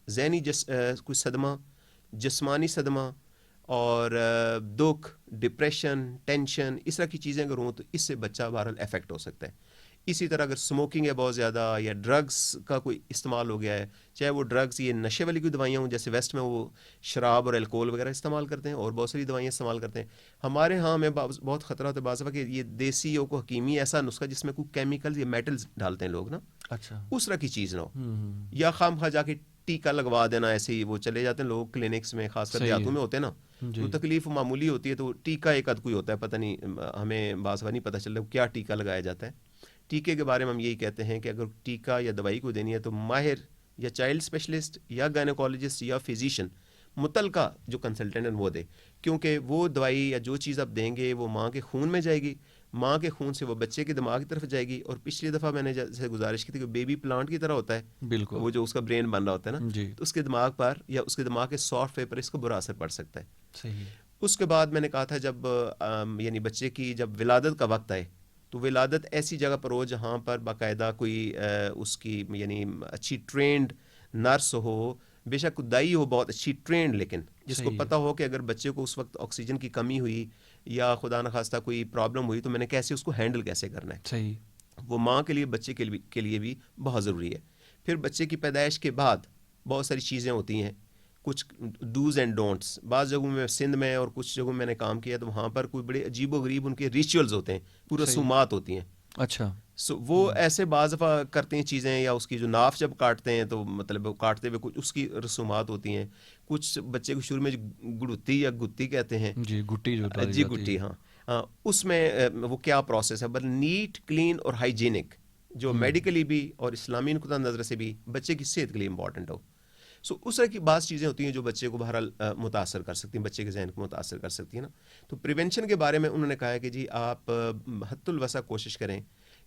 ذہنی کوئی صدمہ, جسمانی صدمہ اور دکھ, ڈپریشن, ٹینشن, اس طرح کی چیزیں اگر ہوں تو اس سے بچہ بہرحال افیکٹ ہو سکتا ہے. اسی طرح اگر اسموکنگ ہے بہت زیادہ یا ڈرگس کا کوئی استعمال ہو گیا ہے, چاہے وہ ڈرگس یہ نشے والی کوئی دوائیاں ہوں جیسے ویسٹ میں وہ شراب اور الکوہل وغیرہ استعمال کرتے ہیں اور بہت ساری دوائیاں استعمال کرتے ہیں. ہمارے ہاں میں بہت خطرہ ہوتا ہے بعض دفعہ کہ یہ دیسی کو حکیمی ایسا نسخہ جس میں کوئی کیمیکل یا میٹلز ڈالتے ہیں لوگ نا, اچھا اس طرح کی چیز نہ ہو, یا خام خواہ جا کے ٹیکا لگوا دینا ایسے ہی وہ چلے جاتے ہیں لوگ کلینکس میں خاص کر دیہاتوں میں ہوتے ہیں نا, تو تکلیف معمولی ہوتی ہے تو ٹیکا ایک آدھ کوئی ہوتا ہے, پتہ نہیں ہمیں بعض دفعہ نہیں پتہ چل رہا کیا ٹیکا لگایا جاتا ہے. ٹیکے کے بارے میں ہم یہی کہتے ہیں کہ اگر ٹیکا یا دوائی کو دینی ہے تو ماہر یا چائلڈ اسپیشلسٹ یا گائنیکولوجسٹ یا فزیشین متعلقہ جو کنسلٹنٹ ہے وہ دے, کیونکہ وہ دوائی یا جو چیز آپ دیں گے وہ ماں کے خون میں جائے گی, ماں کے خون سے وہ بچے کے دماغ کی طرف جائے گی, اور پچھلی دفعہ میں نے جیسے گزارش کی تھی کہ بیبی پلانٹ کی طرح ہوتا ہے, بالکل وہ جو اس کا برین بن رہا ہوتا ہے نا, تو اس کے دماغ پر یا اس کے دماغ کے سافٹ ویئر پر اس کو برا اثر پڑ سکتا ہے. صحیح. اس کے بعد میں نے کہا تھا جب یعنی بچے کی جب ولادت کا وقت آئے تو ولادت ایسی جگہ پر ہو جہاں پر باقاعدہ کوئی اس کی یعنی اچھی ٹرینڈ نرس ہو, بے شک دائی ہو بہت اچھی ٹرینڈ, لیکن جس کو پتہ ہو کہ اگر بچے کو اس وقت آکسیجن کی کمی ہوئی یا خدا نخواستہ کوئی پرابلم ہوئی تو میں نے کیسے اس کو ہینڈل کیسے کرنا ہے. صحیح. وہ ماں کے لیے بچے کے لیے بھی بہت ضروری ہے. پھر بچے کی پیدائش کے بعد بہت ساری چیزیں ہوتی ہیں, کچھ ڈوز اینڈ ڈونٹس. بعض جگہوں میں سندھ میں اور کچھ جگہوں میں نے کام کیا تو وہاں پر کوئی بڑے عجیب و غریب ان کے ریچولز ہوتے ہیں, پورے رسومات ہوتی ہیں. اچھا. وہ ایسے بعض دفعہ کرتے ہیں چیزیں, یا اس کی جو ناف جب کاٹتے ہیں تو مطلب کاٹتے ہوئے کچھ اس کی رسومات ہوتی ہیں. کچھ بچے کو شروع میں گڑتی یا گتی کہتے ہیں, جی گٹی جو جی گٹی, ہاں اس میں وہ کیا پروسیس ہے, بس نیٹ کلین اور ہائیجینک جو میڈیکلی بھی اور اسلامی نقطہ نظر سے بھی بچے کی صحت کے لیے امپورٹنٹ ہو. اس طرح کی بعض چیزیں ہوتی ہیں جو بچے کو بہرحال متاثر کر سکتی ہیں, بچے کے ذہن کو متاثر کر سکتی ہیں نا. تو پریونشن کے بارے میں انہوں نے کہا ہے کہ جی آپ حد الوسع کوشش کریں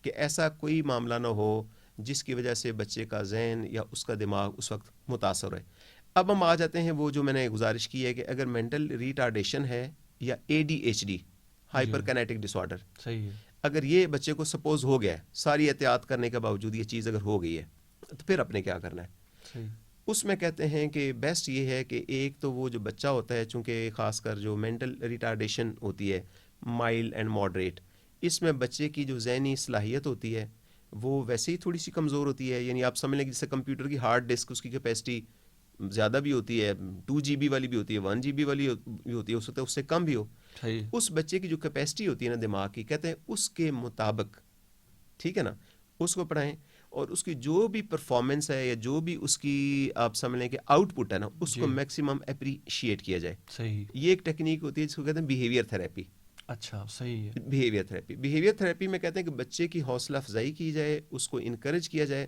کہ ایسا کوئی معاملہ نہ ہو جس کی وجہ سے بچے کا ذہن یا اس کا دماغ اس وقت متاثر ہے. اب ہم آ جاتے ہیں وہ جو میں نے گزارش کی ہے کہ اگر مینٹل ریٹارڈیشن ہے یا ADHD ہائپر کینیٹک ڈس آرڈر, صحیح ہے, اگر یہ بچے کو سپوز ہو گیا ہے, ساری احتیاط کرنے کے باوجود یہ چیز اگر ہو گئی ہے تو پھر اپنے کیا کرنا ہے. صحیح. اس میں کہتے ہیں کہ بیسٹ یہ ہے کہ ایک تو وہ جو بچہ ہوتا ہے, چونکہ خاص کر جو مینٹل ریٹارڈیشن ہوتی ہے مائلڈ اینڈ ماڈریٹ, اس میں بچے کی جو ذہنی صلاحیت ہوتی ہے وہ ویسے ہی تھوڑی سی کمزور ہوتی ہے. یعنی آپ سمجھ لیں کہ جیسے کمپیوٹر کی ہارڈ ڈسک اس کی کیپیسٹی زیادہ بھی ہوتی ہے, 2 GB والی بھی ہوتی ہے, 1 GB والی بھی ہوتی ہے, اس سے کم بھی ہو. اس بچے کی جو کیپیسٹی ہوتی ہے نا دماغ کی, کہتے ہیں اس کے مطابق, ٹھیک ہے نا, اس کو پڑھائیں اور اس کی جو بھی پرفارمنس ہے یا جو بھی اس کی آپ سمجھ لیں کہ آؤٹ پٹ ہے نا اس کو میکسیمم اپریشیٹ کیا جائے. صحیح. یہ ایک ٹیکنیک ہوتی ہے جس کو کہتے ہیں بیہیویئر تھراپی. اچھا صحیح ہے. بیہیویئر تھراپی میں کہتے ہیں کہ بچے کی حوصلہ افزائی کی جائے, اس کو انکریج کیا جائے.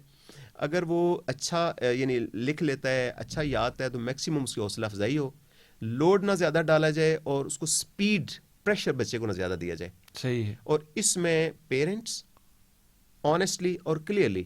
اگر وہ اچھا یعنی لکھ لیتا ہے, اچھا یاد ہے, تو میکسیمم اس کی حوصلہ افزائی ہو, لوڈ نہ زیادہ ڈالا جائے اور اس کو سپیڈ پریشر بچے کو نہ زیادہ دیا جائے. صحیح ہے. اور اس میں پیرنٹس آنیسٹلی اور کلیئرلی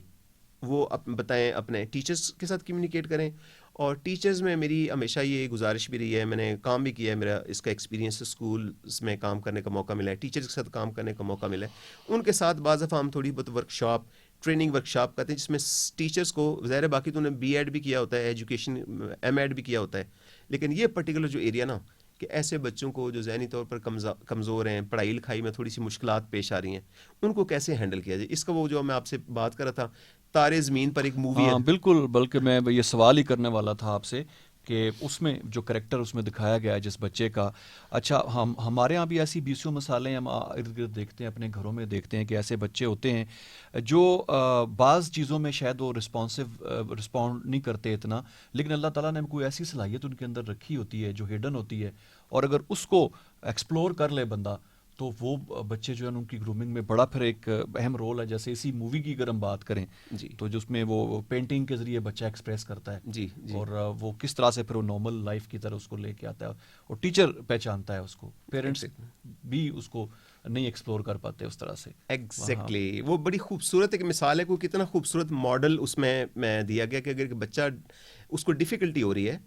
وہ بتائیں, اپنے ٹیچرز کے ساتھ کمیونیکیٹ کریں. اور ٹیچرز میں میری ہمیشہ یہ گزارش بھی رہی ہے, میں نے کام بھی کیا ہے, میرا اس کا ایکسپیرینس اسکولس میں کام کرنے کا موقع ملا ہے, ٹیچرز کے ساتھ کام کرنے کا موقع ملا ہے. ان کے ساتھ بعض دفعہ ہم تھوڑی بہت ورک شاپ ٹریننگ ورکشاپ کرتے ہیں جس میں ٹیچرز کو ظاہر باقی تو نے بی ایڈ بھی کیا ہوتا ہے, ایجوکیشن ایم ایڈ بھی کیا ہوتا ہے, لیکن یہ پرٹیکولر جو ایریا نا کہ ایسے بچوں کو جو ذہنی طور پر کمزور ہیں, پڑھائی لکھائی میں تھوڑی سی مشکلات پیش آ رہی ہیں, ان کو کیسے ہینڈل کیا جائے. اس کا وہ جو میں آپ سے بات کر رہا تھا تارے زمین پر ایک مووی ہے. بالکل, بلکہ میں یہ سوال ہی کرنے والا تھا آپ سے کہ اس میں جو کریکٹر اس میں دکھایا گیا ہے جس بچے کا, اچھا ہمارے ہاں بھی ایسی بیسیوں مثالیں ہم ارد گرد دیکھتے ہیں, اپنے گھروں میں دیکھتے ہیں کہ ایسے بچے ہوتے ہیں جو بعض چیزوں میں شاید وہ رسپونڈ نہیں کرتے اتنا, لیکن اللہ تعالیٰ نے کوئی ایسی صلاحیت ان کے اندر رکھی ہوتی ہے جو ہڈن ہوتی ہے, اور اگر اس کو ایکسپلور کر لے بندہ تو وہ بچے جو ہیں ان کی گرومنگ میں بڑا پھر ایک اہم رول ہے. جیسے اسی مووی کی اگر ہم بات کریں جی تو جس میں وہ پینٹنگ کے ذریعے بچہ ایکسپریس کرتا ہے, جی جی اور وہ کس طرح سے پھر وہ نارمل لائف کی طرح اس کو لے کے آتا ہے, اور ٹیچر پہچانتا ہے اس کو, پیرنٹس بھی اس کو نہیں ایکسپلور کر پاتے اس طرح سے. ایگزیکٹلی وہ بڑی خوبصورت ایک مثال ہے, کوئی کتنا خوبصورت ماڈل اس میں دیا گیا کہ اگر بچہ اس کو ڈیفیکلٹی ہو رہی ہے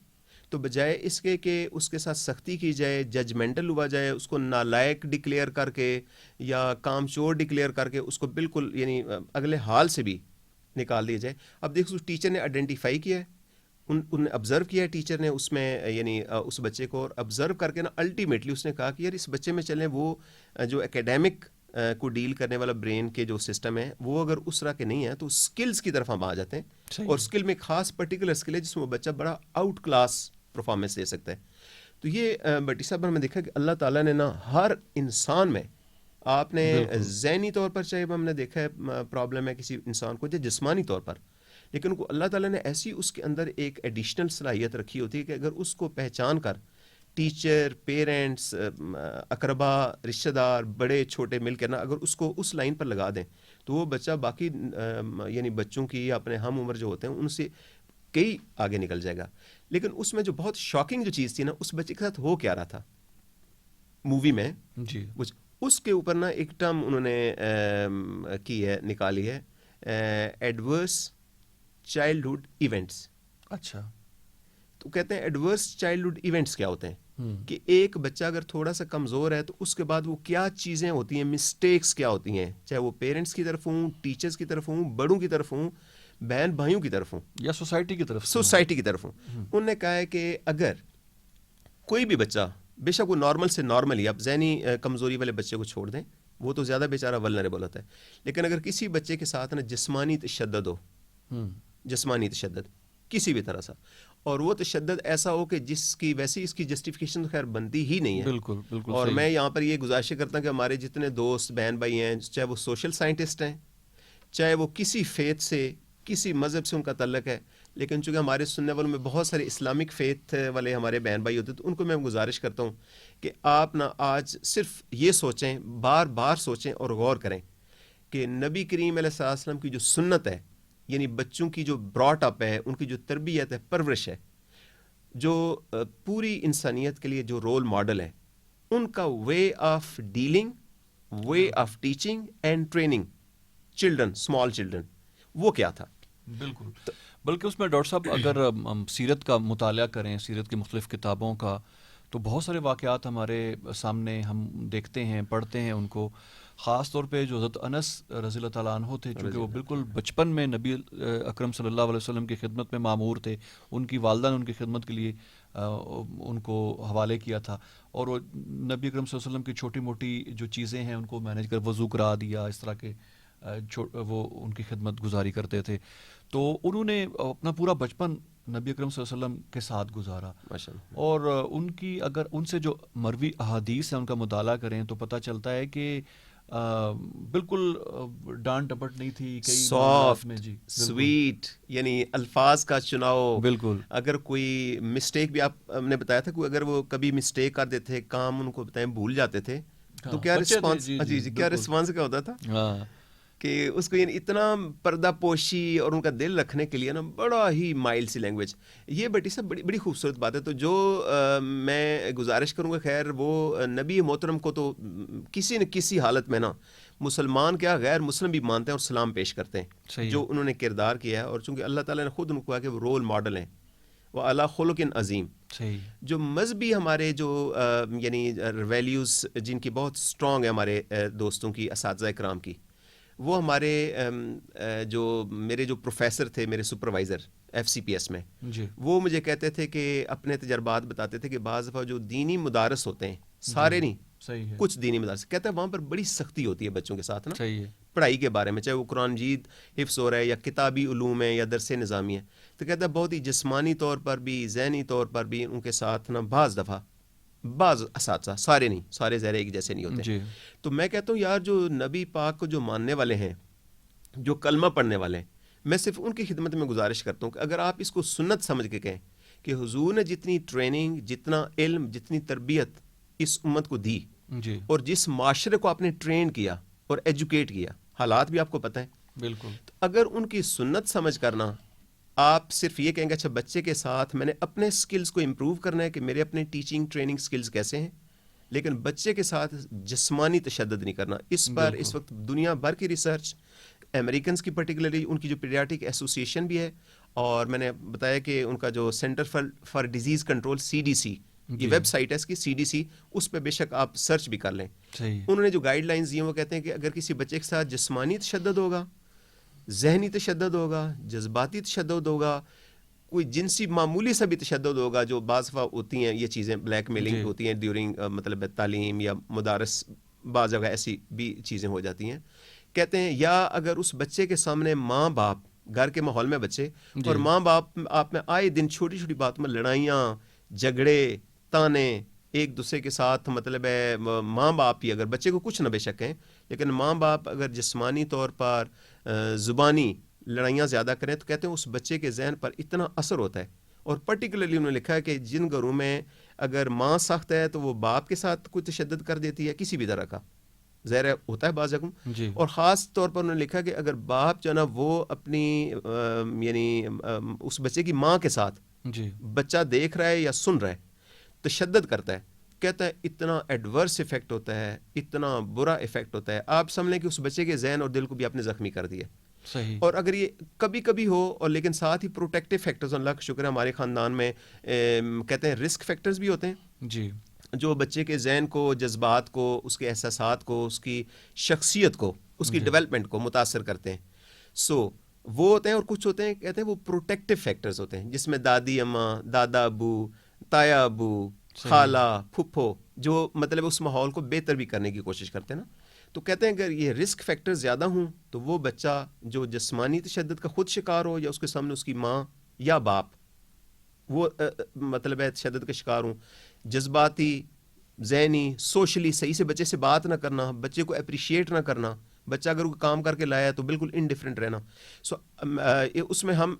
تو بجائے اس کے کہ اس کے ساتھ سختی کی جائے, ججمنٹل ہوا جائے, اس کو نالائق ڈکلیئر کر کے یا کام چور ڈکلیئر کر کے اس کو بالکل یعنی اگلے حال سے بھی نکال دیا جائے. اب دیکھو ٹیچر نے آئیڈینٹیفائی کیا ہے, ان آبزرو کیا ہے ٹیچر نے اس میں یعنی اس بچے کو, اور آبزرو کر کے نا الٹیمیٹلی اس نے کہا کہ یار اس بچے میں چلیں وہ جو اکیڈیمک کو ڈیل کرنے والا برین کے جو سسٹم ہے وہ اگر اس طرح کے نہیں ہے تو سکلز کی طرف ہم آ جاتے ہیں, اور سکل میں خاص پرٹیکولر سکل ہے جس میں وہ بچہ بڑا آؤٹ کلاس پرفارمنس دے سکتا ہے. تو یہ بٹی صاحب ہم نے دیکھا کہ اللہ تعالیٰ نے نا ہر انسان میں, آپ نے ذہنی طور پر چاہے ہم نے دیکھا ہے پرابلم ہے کسی انسان کو, چاہے جسمانی طور پر, لیکن ان کو اللہ تعالیٰ نے ایسی اس کے اندر ایک ایڈیشنل صلاحیت رکھی ہوتی ہے کہ اگر اس کو پہچان کر ٹیچر, پیرنٹس, اقربا, رشتہ دار, بڑے چھوٹے مل کر نا اگر اس کو اس لائن پر لگا دیں تو وہ بچہ باقی یعنی بچوں کی یا اپنے ہم عمر جو ہوتے ہیں ان سے کئی آگے نکل جائے گا. لیکن اس میں جو بہت شاکنگ جو چیز تھی نا اس بچے کے ساتھ ہو کیا رہا تھا مووی میں جی, اس کے اوپر نا ایک ٹرم انہوں نے کی ہے, نکالی ہے, ایڈورس چائلڈہڈ ایونٹس. اچھا, تو کہتے ہیں ایڈورس چائلڈہڈ ایونٹس کیا ہوتے ہیں کہ ایک بچہ اگر تھوڑا سا کمزور ہے تو اس کے بعد وہ کیا چیزیں ہوتی ہیں, مسٹیکس کیا ہوتی ہیں, چاہے وہ پیرنٹس کی طرف ہوں, ٹیچرز کی طرف ہوں, بڑوں کی طرف ہوں, بہن بھائیوں کی طرف ہوں, یا سوسائٹی کی طرف ہوں. انہوں نے کہا ہے کہ اگر کوئی بھی بچہ بے شک وہ نارمل سے نارمل ہی, اب ذہنی کمزوری والے بچے کو چھوڑ دیں وہ تو زیادہ بیچارہ ولنریبل ہوتا ہے, لیکن اگر کسی بچے کے ساتھ نا جسمانی تشدد ہو, جسمانی تشدد کسی بھی طرح سا, اور وہ تشدد ایسا ہو کہ جس کی ویسی اس کی جسٹیفیکیشن خیر بنتی ہی نہیں ہے. بالکل بالکل. اور میں یہاں پر یہ گزارش کرتا ہوں کہ ہمارے جتنے دوست بہن بھائی ہیں, چاہے وہ سوشل سائنٹسٹ ہیں, چاہے وہ کسی فیتھ سے کسی مذہب سے ان کا تعلق ہے, لیکن چونکہ ہمارے سننے والوں میں بہت سارے اسلامک فیتھ والے ہمارے بہن بھائی ہوتے ہیں تو ان کو میں گزارش کرتا ہوں کہ آپ نا آج صرف یہ سوچیں, بار بار سوچیں اور غور کریں کہ نبی کریم علیہ السلام کی جو سنت ہے, یعنی بچوں کی جو براٹ اپ ہے, ان کی جو تربیت ہے, پرورش ہے, جو پوری انسانیت کے لیے جو رول ماڈل ہے, ان کا way of dealing, way of teaching and training children, small children, وہ کیا تھا. بالکل, بلکہ اس میں ڈاکٹر صاحب اگر ہم سیرت کا مطالعہ کریں, سیرت کی مختلف کتابوں کا, تو بہت سارے واقعات ہمارے سامنے ہم دیکھتے ہیں, پڑھتے ہیں ان کو, خاص طور پہ جو حضرت انس رضی اللہ تعالیٰ عنہ تھے, چونکہ وہ بالکل بچپن میں نبی اکرم صلی اللہ علیہ وسلم کی خدمت میں مامور تھے, ان کی والدہ نے ان کی خدمت کے لیے ان کو حوالے کیا تھا, اور وہ نبی اکرم صلی اللہ علیہ وسلم کی چھوٹی موٹی جو چیزیں ہیں ان کو مینیج کر وضو کرا دیا, اس طرح کے وہ ان کی خدمت گزاری کرتے تھے. تو انہوں نے اپنا پورا بچپن نبی اکرم صلی اللہ علیہ وسلم کے ساتھ گزارا, اور ان کی اگر ان سے جو مروی احادیث ہیں ان کا مطالعہ کریں تو پتہ چلتا ہے کہ بالکل ڈانٹ ڈپٹ نہیں تھی, سافٹ سویٹ, یعنی الفاظ کا چناؤ. بالکل, اگر کوئی مسٹیک بھی آپ نے بتایا تھا کہ اگر وہ کبھی مسٹیک کر دیتے تھے, کام ان کو بتائیں بھول جاتے تھے, تو کیا رسپانس, کیا رسپانس کیا ہوتا تھا کہ اس کو یعنی اتنا پردہ پوشی اور ان کا دل رکھنے کے لیے نا بڑا ہی مائلڈ سی لینگویج. یہ بٹی صاحب بڑی خوبصورت بات ہے. تو جو میں گزارش کروں گا, خیر وہ نبی محترم کو تو کسی نہ کسی حالت میں نا مسلمان کیا غیر مسلم بھی مانتے ہیں اور سلام پیش کرتے ہیں, جو انہوں نے کردار کیا ہے. اور چونکہ اللہ تعالیٰ نے خود ان کو کہا کہ وہ رول ماڈل ہیں, وہ اعلیٰ خلق عظیم. جو مذہبی ہمارے جو یعنی ویلیوز جن کی بہت اسٹرانگ ہے ہمارے دوستوں کی, اساتذہ کرام کی, وہ ہمارے جو میرے جو پروفیسر تھے، میرے سپروائزر FCPS میں، جی وہ مجھے کہتے تھے کہ اپنے تجربات بتاتے تھے کہ بعض دفعہ جو دینی مدارس ہوتے ہیں، سارے نہیں، صحیح ہے، کچھ دینی مدارس، کہتا ہے وہاں پر بڑی سختی ہوتی ہے بچوں کے ساتھ نا، صحیح ہے، پڑھائی کے بارے میں، چاہے وہ قرآن مجید حفظ ہو رہا ہے یا کتابی علوم ہے یا درس نظامی ہے، تو کہتا ہے بہت ہی جسمانی طور پر بھی، ذہنی طور پر بھی ان کے ساتھ نا بعض دفعہ، بعض اساتذہ، سارے نہیں، سارے ظاہر ایک جیسے نہیں ہوتے. جی تو میں کہتا ہوں یار جو نبی پاک کو جو ماننے والے ہیں، جو کلمہ پڑھنے والے ہیں، میں صرف ان کی خدمت میں گزارش کرتا ہوں کہ اگر آپ اس کو سنت سمجھ کے کہیں کہ حضور نے جتنی ٹریننگ، جتنا علم، جتنی تربیت اس امت کو دی، جی اور جس معاشرے کو آپ نے ٹرین کیا اور ایجوکیٹ کیا، حالات بھی آپ کو پتہ ہے، بالکل، اگر ان کی سنت سمجھ کرنا آپ صرف یہ کہیں گے اچھا بچے کے ساتھ میں نے اپنے سکلز کو امپروو کرنا ہے کہ میرے اپنے ٹیچنگ ٹریننگ سکلز کیسے ہیں، لیکن بچے کے ساتھ جسمانی تشدد نہیں کرنا. اس پر بالکل. اس وقت دنیا بھر کی ریسرچ، امریکنز کی پرٹیکولرلی ان کی جو پیڈیاٹرک ایسوسیشن بھی ہے، اور میں نے بتایا کہ ان کا جو centre for disease control CDC یہ ویب سائٹ ہے اس کی CDC، اس پہ بے شک آپ سرچ بھی کر لیں. صحیح، انہوں نے جو گائیڈ لائنز دی ہیں وہ کہتے ہیں کہ اگر کسی بچے کے ساتھ جسمانی تشدد ہوگا، ذہنی تشدد ہوگا، جذباتی تشدد ہوگا، کوئی جنسی معمولی سا بھی تشدد ہوگا، جو بعض دفعہ ہوتی ہیں یہ چیزیں، بلیک میلنگ جی ہوتی ہیں ڈیورنگ مطلب تعلیم یا مدارس، بعض جگہ ایسی بھی چیزیں ہو جاتی ہیں. کہتے ہیں یا اگر اس بچے کے سامنے ماں باپ، گھر کے ماحول میں بچے، اور جی ماں باپ آپ میں آئے دن چھوٹی چھوٹی باتوں میں لڑائیاں، جھگڑے، تانے ایک دوسرے کے ساتھ، مطلب ہے ماں باپ بھی اگر بچے کو کچھ نہ بے شک ہیں، لیکن ماں باپ اگر جسمانی طور پر زبانی لڑائیاں زیادہ کریں، تو کہتے ہیں اس بچے کے ذہن پر اتنا اثر ہوتا ہے. اور پرٹیکولرلی انہوں نے لکھا ہے کہ جن گھروں میں اگر ماں سخت ہے تو وہ باپ کے ساتھ کوئی تشدد کر دیتی ہے کسی بھی طرح کا، ظاہر ہوتا ہے بعض جگہوں. جی اور خاص طور پر انہوں نے لکھا کہ اگر باپ جو ہے نا وہ اپنی یعنی اس بچے کی ماں کے ساتھ جی بچہ دیکھ رہا ہے یا سن رہا ہے تشدد کرتا ہے، کہتا ہے اتنا ایڈورس ایفیکٹ ہوتا ہے، اتنا برا ایفیکٹ ہوتا ہے، آپ سمجھ لیں کہ اس بچے کے ذہن اور دل کو بھی آپ نے زخمی کر دیا. صحیح، اور اگر یہ کبھی کبھی ہو، اور لیکن ساتھ ہی پروٹیکٹیو فیکٹرز، اللہ کا شکر ہے ہمارے خاندان میں کہتے ہیں رسک فیکٹرز بھی ہوتے ہیں جی جو بچے کے ذہن کو، جذبات کو، اس کے احساسات کو، اس کی شخصیت کو، اس کی جی ڈیولپمنٹ کو متاثر کرتے ہیں. سو وہ ہوتے ہیں. اور کچھ ہوتے ہیں کہتے ہیں وہ پروٹیکٹیو فیکٹرز ہوتے ہیں، جس میں دادی اماں، دادا ابو، تایا ابو، صحیح، خالہ، پھپھو، جو مطلب اس ماحول کو بہتر بھی کرنے کی کوشش کرتے ہیں نا. تو کہتے ہیں اگر یہ رسک فیکٹر زیادہ ہوں تو وہ بچہ جو جسمانی تشدد کا خود شکار ہو، یا اس کے سامنے اس کی ماں یا باپ وہ مطلب ہے تشدد کا شکار ہوں، جذباتی، ذہنی، سوشلی صحیح سے بچے سے بات نہ کرنا، بچے کو اپریشیٹ نہ کرنا، بچہ اگر وہ کام کر کے لایا ہے تو بالکل انڈیفرنٹ رہنا. سو اس میں ہم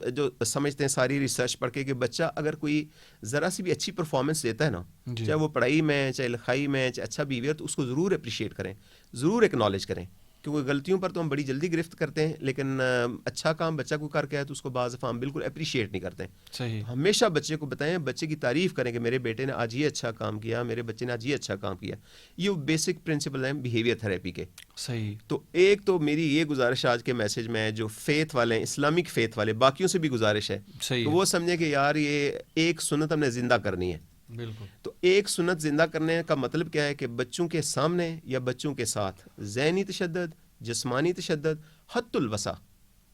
جو سمجھتے ہیں ساری ریسرچ پڑھ کے کہ بچہ اگر کوئی ذرا سی بھی اچھی پرفارمنس دیتا ہے نا، جی چاہے وہ پڑھائی میں، چاہے لکھائی میں، چاہے اچھا بیہیویئر، تو اس کو ضرور اپریشیٹ کریں، ضرور ایکنالج کریں. کیونکہ غلطیوں پر تو ہم بڑی جلدی گرفت کرتے ہیں، لیکن اچھا کام بچہ کو کر کے آئے تو اس کو بعض دفعہ ہم بالکل اپریشیٹ نہیں کرتے. صحیح، ہمیشہ بچے کو بتائیں، بچے کی تعریف کریں کہ میرے بیٹے نے آج یہ اچھا کام کیا، میرے بچے نے آج یہ اچھا کام کیا. یہ بیسک پرنسپل ہیں بیہیویئر تھراپی کے. صحیح، تو ایک تو میری یہ گزارش آج کے میسج میں جو فیتھ والے ہیں، اسلامک فیتھ والے، باقیوں سے بھی گزارش ہے صحیح کہ ہے، وہ سمجھیں کہ یار یہ ایک سنت ہم نے زندہ کرنی ہے. بالکل، تو ایک سنت زندہ کرنے کا مطلب کیا ہے کہ بچوں کے سامنے یا بچوں کے ساتھ ذہنی تشدد، جسمانی تشدد، حد الوسع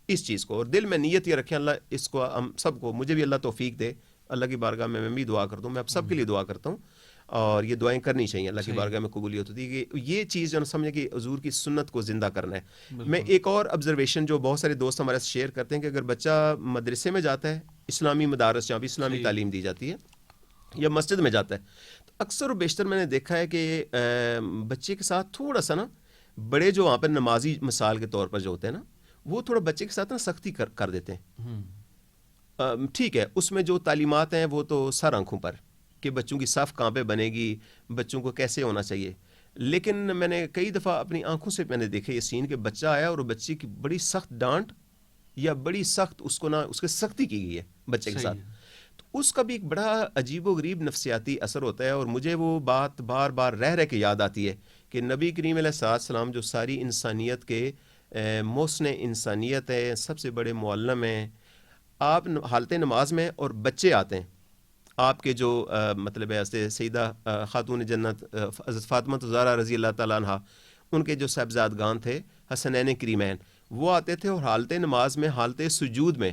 اس چیز کو، اور دل میں نیت یہ رکھیں، اللہ اس کو ہم سب کو، مجھے بھی اللہ توفیق دے، اللہ کی بارگاہ میں بھی دعا کرتا ہوں، میں آپ سب کے لیے دعا کرتا ہوں، اور یہ دعائیں کرنی چاہیے، اللہ کی صحیح، بارگاہ میں قبولیت ہوتی ہے کہ یہ چیز جو سمجھیں کہ حضور کی سنت کو زندہ کرنا ہے. بالکل، میں ایک اور آبزرویشن جو بہت سارے دوست ہمارے سے شیئر کرتے ہیں کہ اگر بچہ مدرسے میں جاتا ہے، اسلامی مدارس جہاں بھی اسلامی صحیح، تعلیم دی جاتی ہے، یا مسجد میں جاتا ہے، تو اکثر و بیشتر میں نے دیکھا ہے کہ بچے کے ساتھ تھوڑا سا نا، بڑے جو وہاں پہ نمازی مثال کے طور پر جو ہوتے ہیں نا، وہ تھوڑا بچے کے ساتھ نا سختی کر دیتے ہیں. ٹھیک ہے، اس میں جو تعلیمات ہیں وہ تو سر آنکھوں پر، کہ بچوں کی صف کہاں پہ بنے گی، بچوں کو کیسے ہونا چاہیے. لیکن میں نے کئی دفعہ اپنی آنکھوں سے میں نے دیکھا یہ سین کہ بچہ آیا اور بچے کی بڑی سخت ڈانٹ یا بڑی سخت اس کو اس کے سختی کی گئی ہے بچے کے صحیح ساتھ. ہے، تو اس کا بھی ایک بڑا عجیب و غریب نفسیاتی اثر ہوتا ہے. اور مجھے وہ بات بار بار رہ کے یاد آتی ہے کہ نبی کریم علیہ السلام جو ساری انسانیت کے محسن انسانیت ہے، سب سے بڑے معلم ہیں، آپ حالت نماز میں اور بچے آتے ہیں آپ کے جو مطلب ہے سیدہ خاتون جنت حضرت فاطمہ زہرا رضی اللہ تعالیٰ عنہ، ان کے جو صاحبزادگان تھے حسنین کریمین، وہ آتے تھے اور حالت نماز میں، حالت سجود میں،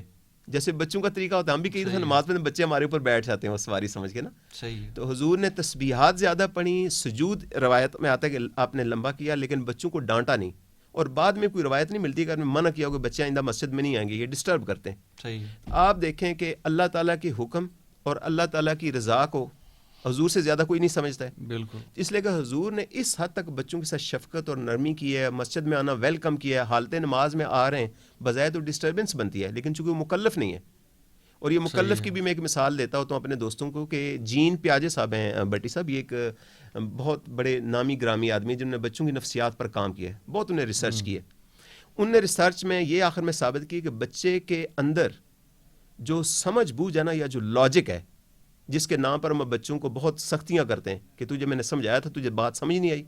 جیسے بچوں کا طریقہ ہوتا ہے، ہم بھی کئی دفعہ نماز میں بچے ہمارے اوپر بیٹھ جاتے ہیں وہ سواری سمجھ کے نا. صحیح. تو حضور نے تسبیحات زیادہ پڑھی، سجود روایت میں آتا ہے کہ آپ نے لمبا کیا، لیکن بچوں کو ڈانٹا نہیں. اور بعد میں کوئی روایت نہیں ملتی کہ میں منع کیا ہو کہ بچے آئندہ مسجد میں نہیں آئیں گے، یہ ڈسٹرب کرتے ہیں. صحیح. آپ دیکھیں کہ اللہ تعالیٰ کے حکم اور اللہ تعالیٰ کی رضا کو حضور سے زیادہ کوئی نہیں سمجھتا ہے. بالکل. اس لیے کہ حضور نے اس حد تک بچوں کے ساتھ شفقت اور نرمی کی ہے، مسجد میں آنا ویلکم کیا ہے، حالت نماز میں آ رہے ہیں، بظاہر تو ڈسٹربنس بنتی ہے، لیکن چونکہ وہ مکلف نہیں ہے. اور یہ مکلف کی بھی میں ایک مثال دیتا ہوتا ہوں اپنے دوستوں کو کہ جین پیاجے صاحب ہیں بٹی صاحب، یہ ایک بہت بڑے نامی گرامی آدمی جنہوں نے بچوں کی نفسیات پر کام کیا ہے، بہت انہیں ریسرچ کی ہے. ان نے ریسرچ میں یہ آخر میں ثابت کی کہ بچے کے اندر جو سمجھ بوجھ ہے نا، یا جو لاجک ہے، جس کے نام پر ہم بچوں کو بہت سختیاں کرتے ہیں کہ تجھے میں نے سمجھایا تھا تجھے بات سمجھ نہیں آئی،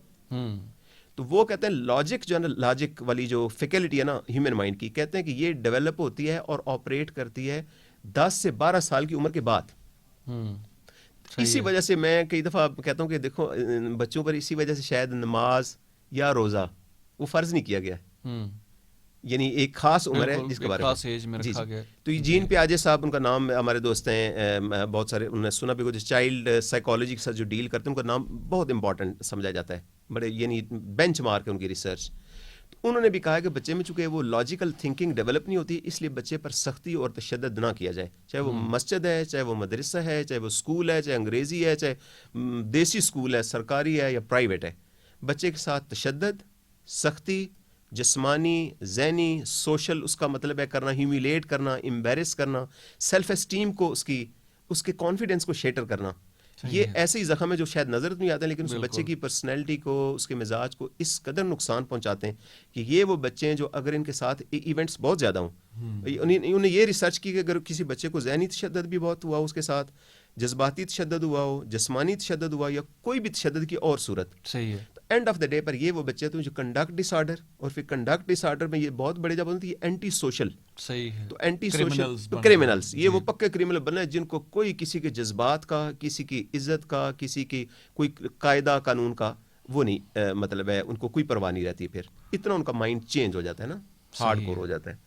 تو وہ کہتے ہیں لاجک جو ہے نا، لاجک والی جو فیکلٹی ہے نا ہیومن مائنڈ کی، کہتے ہیں کہ یہ ڈیولپ ہوتی ہے اور آپریٹ کرتی ہے 10 سے 12 سال کی عمر کے بعد. اسی وجہ سے میں کئی دفعہ کہتا ہوں کہ دیکھو بچوں پر اسی وجہ سے شاید نماز یا روزہ وہ فرض نہیں کیا گیا ہے، یعنی ایک خاص عمر ہے جس کے بارے میں رکھا گیا. تو یہ جین پیاجے صاحب، ان کا نام ہمارے دوست ہیں بہت سارے، انہوں نے سنا بھی کچھ چائلڈ سائیکالوجی کے ساتھ جو ڈیل کرتے ہیں، ان کا نام بہت امپورٹنٹ سمجھا جاتا ہے، بڑے یعنی بینچ مارک ہے ان کی ریسرچ. تو انہوں نے بھی کہا کہ بچے میں چونکہ وہ لاجیکل تھنکنگ ڈیولپ نہیں ہوتی، اس لیے بچے پر سختی اور تشدد نہ کیا جائے، چاہے وہ مسجد ہے، چاہے وہ مدرسہ ہے، چاہے وہ اسکول ہے، چاہے انگریزی ہے، چاہے دیسی اسکول ہے، سرکاری ہے یا پرائیویٹ ہے. بچے کے ساتھ تشدد، سختی، جسمانی، ذہنی، سوشل، اس کا مطلب ہے کرنا، ہیومیلیٹ کرنا، امبیرس کرنا، سیلف اسٹیم کو، اس کے کانفیڈنس کو شیٹر کرنا، یہ ایسے ہی زخم ہے جو شاید نظر نہیں آتے لیکن اس بچے کی پرسنالٹی کو، اس کے مزاج کو اس قدر نقصان پہنچاتے ہیں کہ یہ وہ بچے ہیں جو اگر ان کے ساتھ ایونٹس بہت زیادہ ہوں. انہوں نے یہ ریسرچ کی کہ اگر کسی بچے کو ذہنی تشدد بھی بہت ہوا، اس کے ساتھ جذباتی تشدد ہوا ہو، جسمانی تشدد ہوا، یا کوئی بھی تشدد کی اور صورت، صحیح ہے، اینڈ آف دا ڈے پر یہ وہ بچے تھے جو کنڈکٹ ڈس آرڈر، اور پھر کنڈکٹ ڈس آرڈر میں یہ بہت بڑے جب ہوتی ہے اینٹی سوشل. صحیح ہے. تو اینٹی سوشل تو کرمنلز، یہ وہ پکے کرمنل بنے جن کو کوئی کسی کے جذبات کا، کسی کی عزت کا، کسی کی کوئی قاعدہ قانون کا وہ نہیں مطلب ہے، ان کو کوئی پرواہ نہیں رہتی. پھر اتنا ان کا مائنڈ چینج ہو جاتا ہے نا، ہارڈ کور ہو جاتا ہے.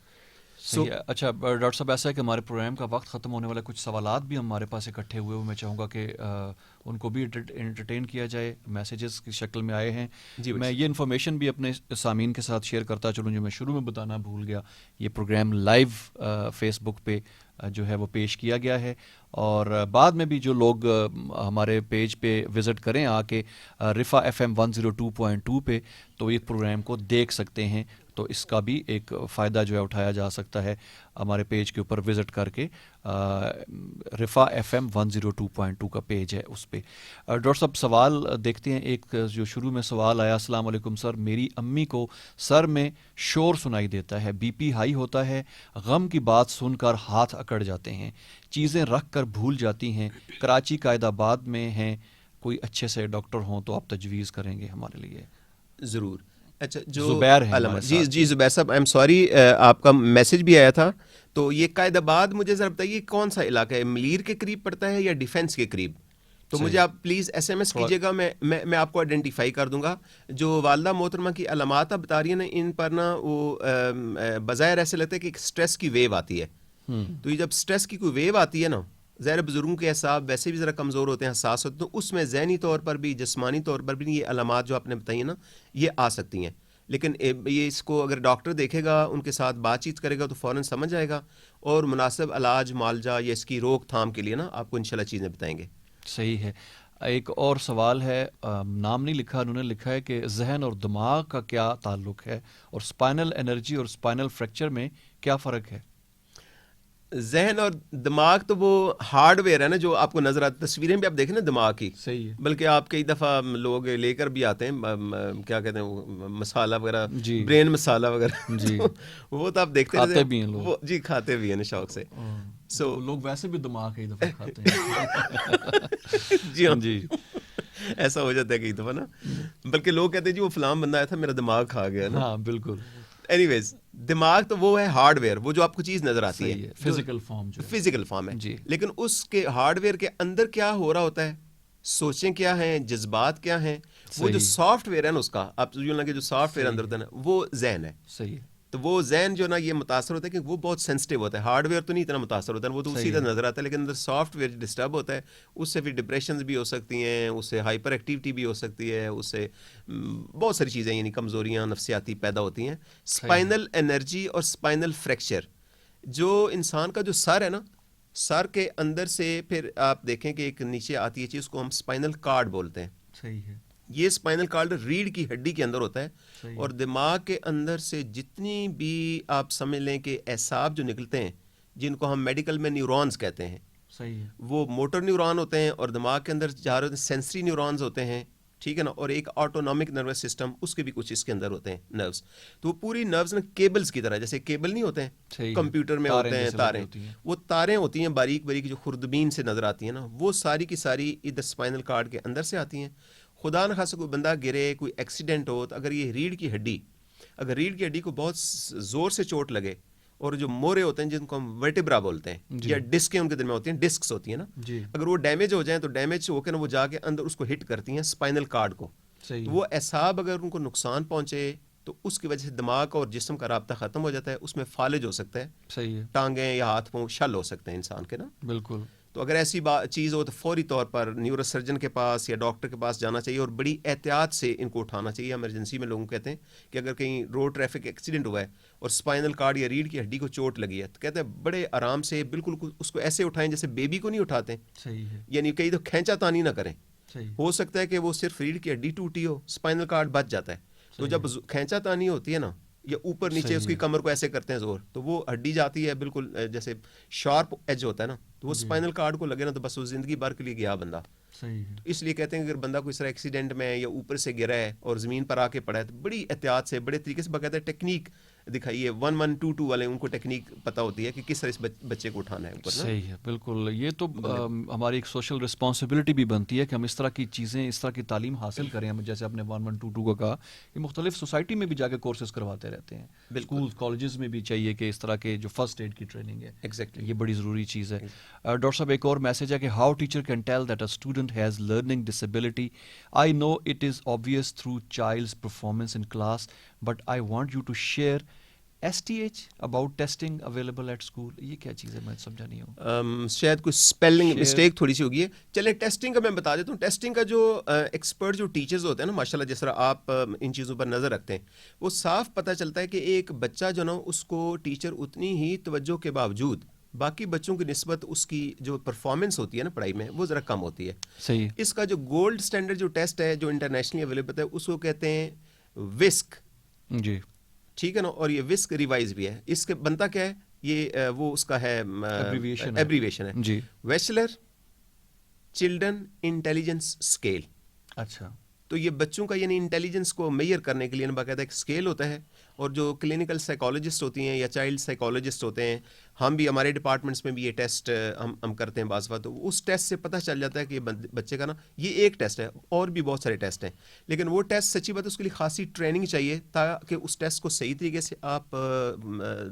اچھا ڈاکٹر صاحب، ایسا ہے کہ ہمارے پروگرام کا وقت ختم ہونے والا، کچھ سوالات بھی ہمارے پاس اکٹھے ہوئے، میں چاہوں گا کہ ان کو بھی انٹرٹین کیا جائے، میسیجز کی شکل میں آئے ہیں. میں یہ انفارمیشن بھی اپنے سامعین کے ساتھ شیئر کرتا چلوں جو میں شروع میں بتانا بھول گیا. یہ پروگرام لائیو فیس بک پہ جو ہے وہ پیش کیا گیا ہے، اور بعد میں بھی جو لوگ ہمارے پیج پہ وزٹ کریں آ کے رفا FM 102.2 پہ، تو یہ پروگرام کو دیکھ سکتے ہیں. تو اس کا بھی ایک فائدہ جو ہے اٹھایا جا سکتا ہے ہمارے پیج کے اوپر وزٹ کر کے. رفا FM 102.2 کا پیج ہے اس پہ. ڈاکٹر صاحب سوال دیکھتے ہیں، ایک جو شروع میں سوال آیا: السلام علیکم سر، میری امی کو سر میں شور سنائی دیتا ہے، BP ہائی ہوتا ہے، غم کی بات سن کر ہاتھ اکڑ جاتے ہیں، چیزیں رکھ کر بھول جاتی ہیں، کراچی قائد آباد میں ہیں، کوئی اچھے سے ڈاکٹر ہوں تو آپ تجویز کریں گے ہمارے لیے؟ ضرور. اچھا، جو زبیر ہے جی زبیر صاحب، آئی ایم سوری، آپ کا میسج بھی آیا تھا. تو یہ قائد آباد مجھے ذرا بتائیے کون سا علاقہ ہے، ملیر کے قریب پڑتا ہے یا ڈیفینس کے قریب؟ تو مجھے آپ پلیز SMS کیجیے گا، میں آپ کو آئیڈینٹیفائی کر دوں گا. جو والدہ محترمہ کی علامات آپ بتا رہی ہیں نا، ان پر نا وہ بظاہر ایسے لگتا ہے کہ ایک اسٹریس کی ویو آتی ہے. تو یہ جب اسٹریس کی کوئی ویو آتی ہے نا، ظاہر بزرگوں کے اعصاب ویسے بھی ذرا کمزور ہوتے ہیں، حساس ہوتے ہیں، تو اس میں ذہنی طور پر بھی، جسمانی طور پر بھی یہ علامات جو آپ نے بتائی ہیں نا، یہ آ سکتی ہیں. لیکن یہ اس کو اگر ڈاکٹر دیکھے گا، ان کے ساتھ بات چیت کرے گا تو فوراً سمجھ جائے گا، اور مناسب علاج معالجہ یا اس کی روک تھام کے لیے نا آپ کو انشاءاللہ چیزیں بتائیں گے. صحیح ہے. ایک اور سوال ہے، نام نہیں لکھا، انہوں نے لکھا ہے کہ ذہن اور دماغ کا کیا تعلق ہے، اور اسپائنل انرجی اور اسپائنل فریکچر میں کیا فرق ہے؟ ذہن اور دماغ تو وہ ہارڈ ویئر ہے نا جو آپ کو نظر آتی، تصویریں بھی آپ دیکھیں نا دماغ کی. صحیح ہے. بلکہ آپ کئی دفعہ لوگ لے کر بھی آتے ہیں، کیا کہتے ہیں، مسالہ وغیرہ، جی، برین مسالہ وغیرہ، جی وہ تو آپ دیکھتے کھاتے بھی ہیں لوگ. جی کھاتے بھی ہیں شوق سے. لوگ ویسے بھی دماغ کئی دفعہ کھاتے ہیں. جی ہاں جی، ایسا ہو جاتا ہے کئی دفعہ نا، بلکہ لوگ کہتے ہیں جی وہ فلاں بندہ آیا تھا میرا دماغ کھا گیا نا. ہاں بالکل. اینی ویز، دماغ تو وہ ہے ہارڈ ویئر، وہ جو آپ کو چیز نظر آتی ہے، فزیکل فارم، جو فزیکل فارم ہے. جی. لیکن اس کے ہارڈ ویئر کے اندر کیا ہو رہا ہوتا ہے، سوچیں کیا ہیں, جذبات کیا ہیں, وہ جو سافٹ ویئر ہے نا اس کا, آپ یوں لگے جو سافٹ ویئر اندر ہوتا ہے نا, وہ ذہن ہے. صحیح. تو وہ ذہن جو نا یہ متاثر ہوتا ہے کہ وہ بہت سینسٹیو ہوتا ہے. ہارڈ ویئر تو نہیں اتنا متاثر ہوتا ہے, وہ تو اسی طرح نظر آتا ہے, لیکن اندر سافٹ ویئر ڈسٹرب ہوتا ہے, اس سے پھر ڈپریشنز بھی ہو سکتی ہیں, اس سے ہائپر ایکٹیویٹی بھی ہو سکتی ہے, اس سے بہت ساری چیزیں یعنی کمزوریاں نفسیاتی پیدا ہوتی ہیں. اسپائنل انرجی اور اسپائنل فریکچر, جو انسان کا جو سر ہے نا, سر کے اندر سے پھر آپ دیکھیں کہ ایک نیچے آتی ہے چیز کو ہم اسپائنل کارڈ بولتے ہیں. صحیح ہے. یہ اسپائنل کارڈ ریڑھ کی ہڈی کے اندر ہوتا ہے, اور دماغ کے اندر سے جتنی بھی آپ سمجھ لیں کہ اعصاب جو نکلتے ہیں, جن کو ہم میڈیکل میں نیورونز کہتے ہیں, صحیح ہے, وہ موٹر نیورون ہوتے ہیں, اور دماغ کے اندر جا رہے ہوتے ہیں سینسری نیورونز ہوتے ہیں, ٹھیک ہے نا, اور ایک آٹونومک نروس سسٹم, اس کے بھی کچھ اس کے اندر ہوتے ہیں نروس. تو وہ پوری نروس نا کیبلز کی طرح, جیسے کیبل نہیں ہوتے ہیں کمپیوٹر میں ہوتے ہیں تاریں, وہ تاریں ہوتی ہیں باریک باریک جو خوردبین سے نظر آتی ہیں نا, وہ ساری کی ساری ادھر اسپائنل کارڈ کے اندر سے آتی ہیں. خدا نخواستہ کوئی بندہ گرے, کوئی ایکسیڈنٹ ہو, تو اگر یہ ریڑھ کی ہڈی, اگر ریڑھ کی ہڈی کو بہت زور سے چوٹ لگے, اور جو مورے ہوتے ہیں جن کو ہم ورٹیبرا بولتے ہیں, یا ڈسکیں ان کے درمیان ہوتی ہیں, ڈسکس ہوتی ہیں نا, اگر وہ ڈیمیج ہو جائیں تو ڈیمیج ہو کے نا وہ جا کے اندر اس کو ہٹ کرتی ہیں اسپائنل کارڈ کو. تو وہ اعصاب اگر ان کو نقصان پہنچے تو اس کی وجہ سے دماغ اور جسم کا رابطہ ختم ہو جاتا ہے, اس میں فالج ہو سکتا ہے. صحیح ہے. ٹانگیں یا ہاتھ پاؤں شل ہو سکتے ہیں انسان کے نا. بالکل. تو اگر ایسی چیز ہو تو فوری طور پر نیورو سرجن کے پاس یا ڈاکٹر کے پاس جانا چاہیے, اور بڑی احتیاط سے ان کو اٹھانا چاہیے. ایمرجنسی میں لوگوں کہتے ہیں کہ اگر کہیں روڈ ٹریفک ایکسیڈنٹ ہوا ہے اور اسپائنل کارڈ یا ریڑھ کی ہڈی کو چوٹ لگی ہے, تو کہتے ہیں بڑے آرام سے بالکل اس کو ایسے اٹھائیں جیسے بیبی کو نہیں اٹھاتے. صحیح ہے. یعنی کہیں تو کھینچا تانی نہ کریں. ہو سکتا ہے کہ وہ صرف ریڑھ کی ہڈی ٹوٹی ہو, اسپائنل کارڈ بچ جاتا ہے. تو جب کھینچا تانی ہوتی ہے نا, یا اوپر نیچے اس کی کمر کو ایسے کرتے ہیں زور, تو وہ ہڈی جاتی ہے بالکل جیسے شارپ ایج ہوتا ہے نا, تو وہ اسپائنل کارڈ کو لگے نا تو بس وہ زندگی بھر کے لیے گیا بندہ. صحیح ہے. اس لیے کہتے ہیں کہ اگر بندہ کوئی اس طرح ایکسیڈنٹ میں یا اوپر سے گرا ہے اور زمین پر آ کے پڑا ہے, تو بڑی احتیاط سے بڑے طریقے سے باقاعدہ ٹیکنیک دکھائیے. 1122 والے ان کو ٹیکنیک پتہ ہوتی ہے کہ کس طرح اس بچے کو اٹھانا ہے اوپر. صحیح ہے, بالکل. یہ تو ہماری ایک سوشل رسپانسبلٹی بھی بنتی ہے کہ ہم اس طرح کی چیزیں, اس طرح کی تعلیم حاصل کریں. ہم جیسے آپ نے 1122 کا کہا کہ مختلف سوسائٹی میں بھی جا کے کورسز کرواتے رہتے ہیں, اسکول کالجز میں بھی چاہیے کہ اس طرح کے جو فرسٹ ایڈ کی ٹریننگ ہے, یہ بڑی ضروری چیز ہے. ڈاکٹر صاحب ایک اور میسج ہے کہ how teacher can tell that a student has learning disability. I know it is obvious through child's performance in class, but I want you to share STH about testing available at school. یہ کیا چیز ہے, میں سمجھا نہیں ہوں. شاید کوئی اسپیلنگ مسٹیک تھوڑی سی ہوگی ہے. چلیں ٹیسٹنگ کا میں بتا دیتا ہوں. ٹیسٹنگ کا جو ایکسپرٹ جو ٹیچرز ہوتے ہیں نا, ماشاءاللہ جس طرح آپ ان چیزوں پر نظر رکھتے ہیں, وہ صاف پتہ چلتا ہے کہ ایک بچہ جو نا, اس کو ٹیچر اتنی ہی توجہ کے باوجود باقی بچوں کی نسبت اس کی جو پرفارمنس ہوتی ہے نا پڑھائی میں, وہ ذرا کم ہوتی ہے. صحیح. اس کا جو گولڈ اسٹینڈرڈ جو ٹیسٹ ہے جو انٹرنیشنلی اویلیبل ہے, اس کو کہتے ہیں وسک. جی ٹھیک ہے نا, اور یہ وسک ریوائز بھی ہے. اس کے بنتا کیا ہے, یہ وہ اس کا ہے ایبریویشن ہے جی, ویسلر چلڈرن انٹیلیجنس اسکیل. اچھا. تو یہ بچوں کا یعنی انٹیلیجنس کو میئر کرنے کے لیے باقاعدہ ایک اسکیل ہوتا ہے. اور جو کلینکل سائیکالوجسٹ ہوتی ہیں یا چائلڈ سائیکالوجسٹ ہوتے ہیں, ہم بھی ہمارے ڈپارٹمنٹس میں بھی یہ ٹیسٹ ہم کرتے ہیں بعض وقت. تو اس ٹیسٹ سے پتہ چل جاتا ہے کہ بچے کا نا یہ ایک ٹیسٹ ہے, اور بھی بہت سارے ٹیسٹ ہیں, لیکن وہ ٹیسٹ سچی بات اس کے لیے خاصی ٹریننگ چاہیے تاکہ اس ٹیسٹ کو صحیح طریقے سے آپ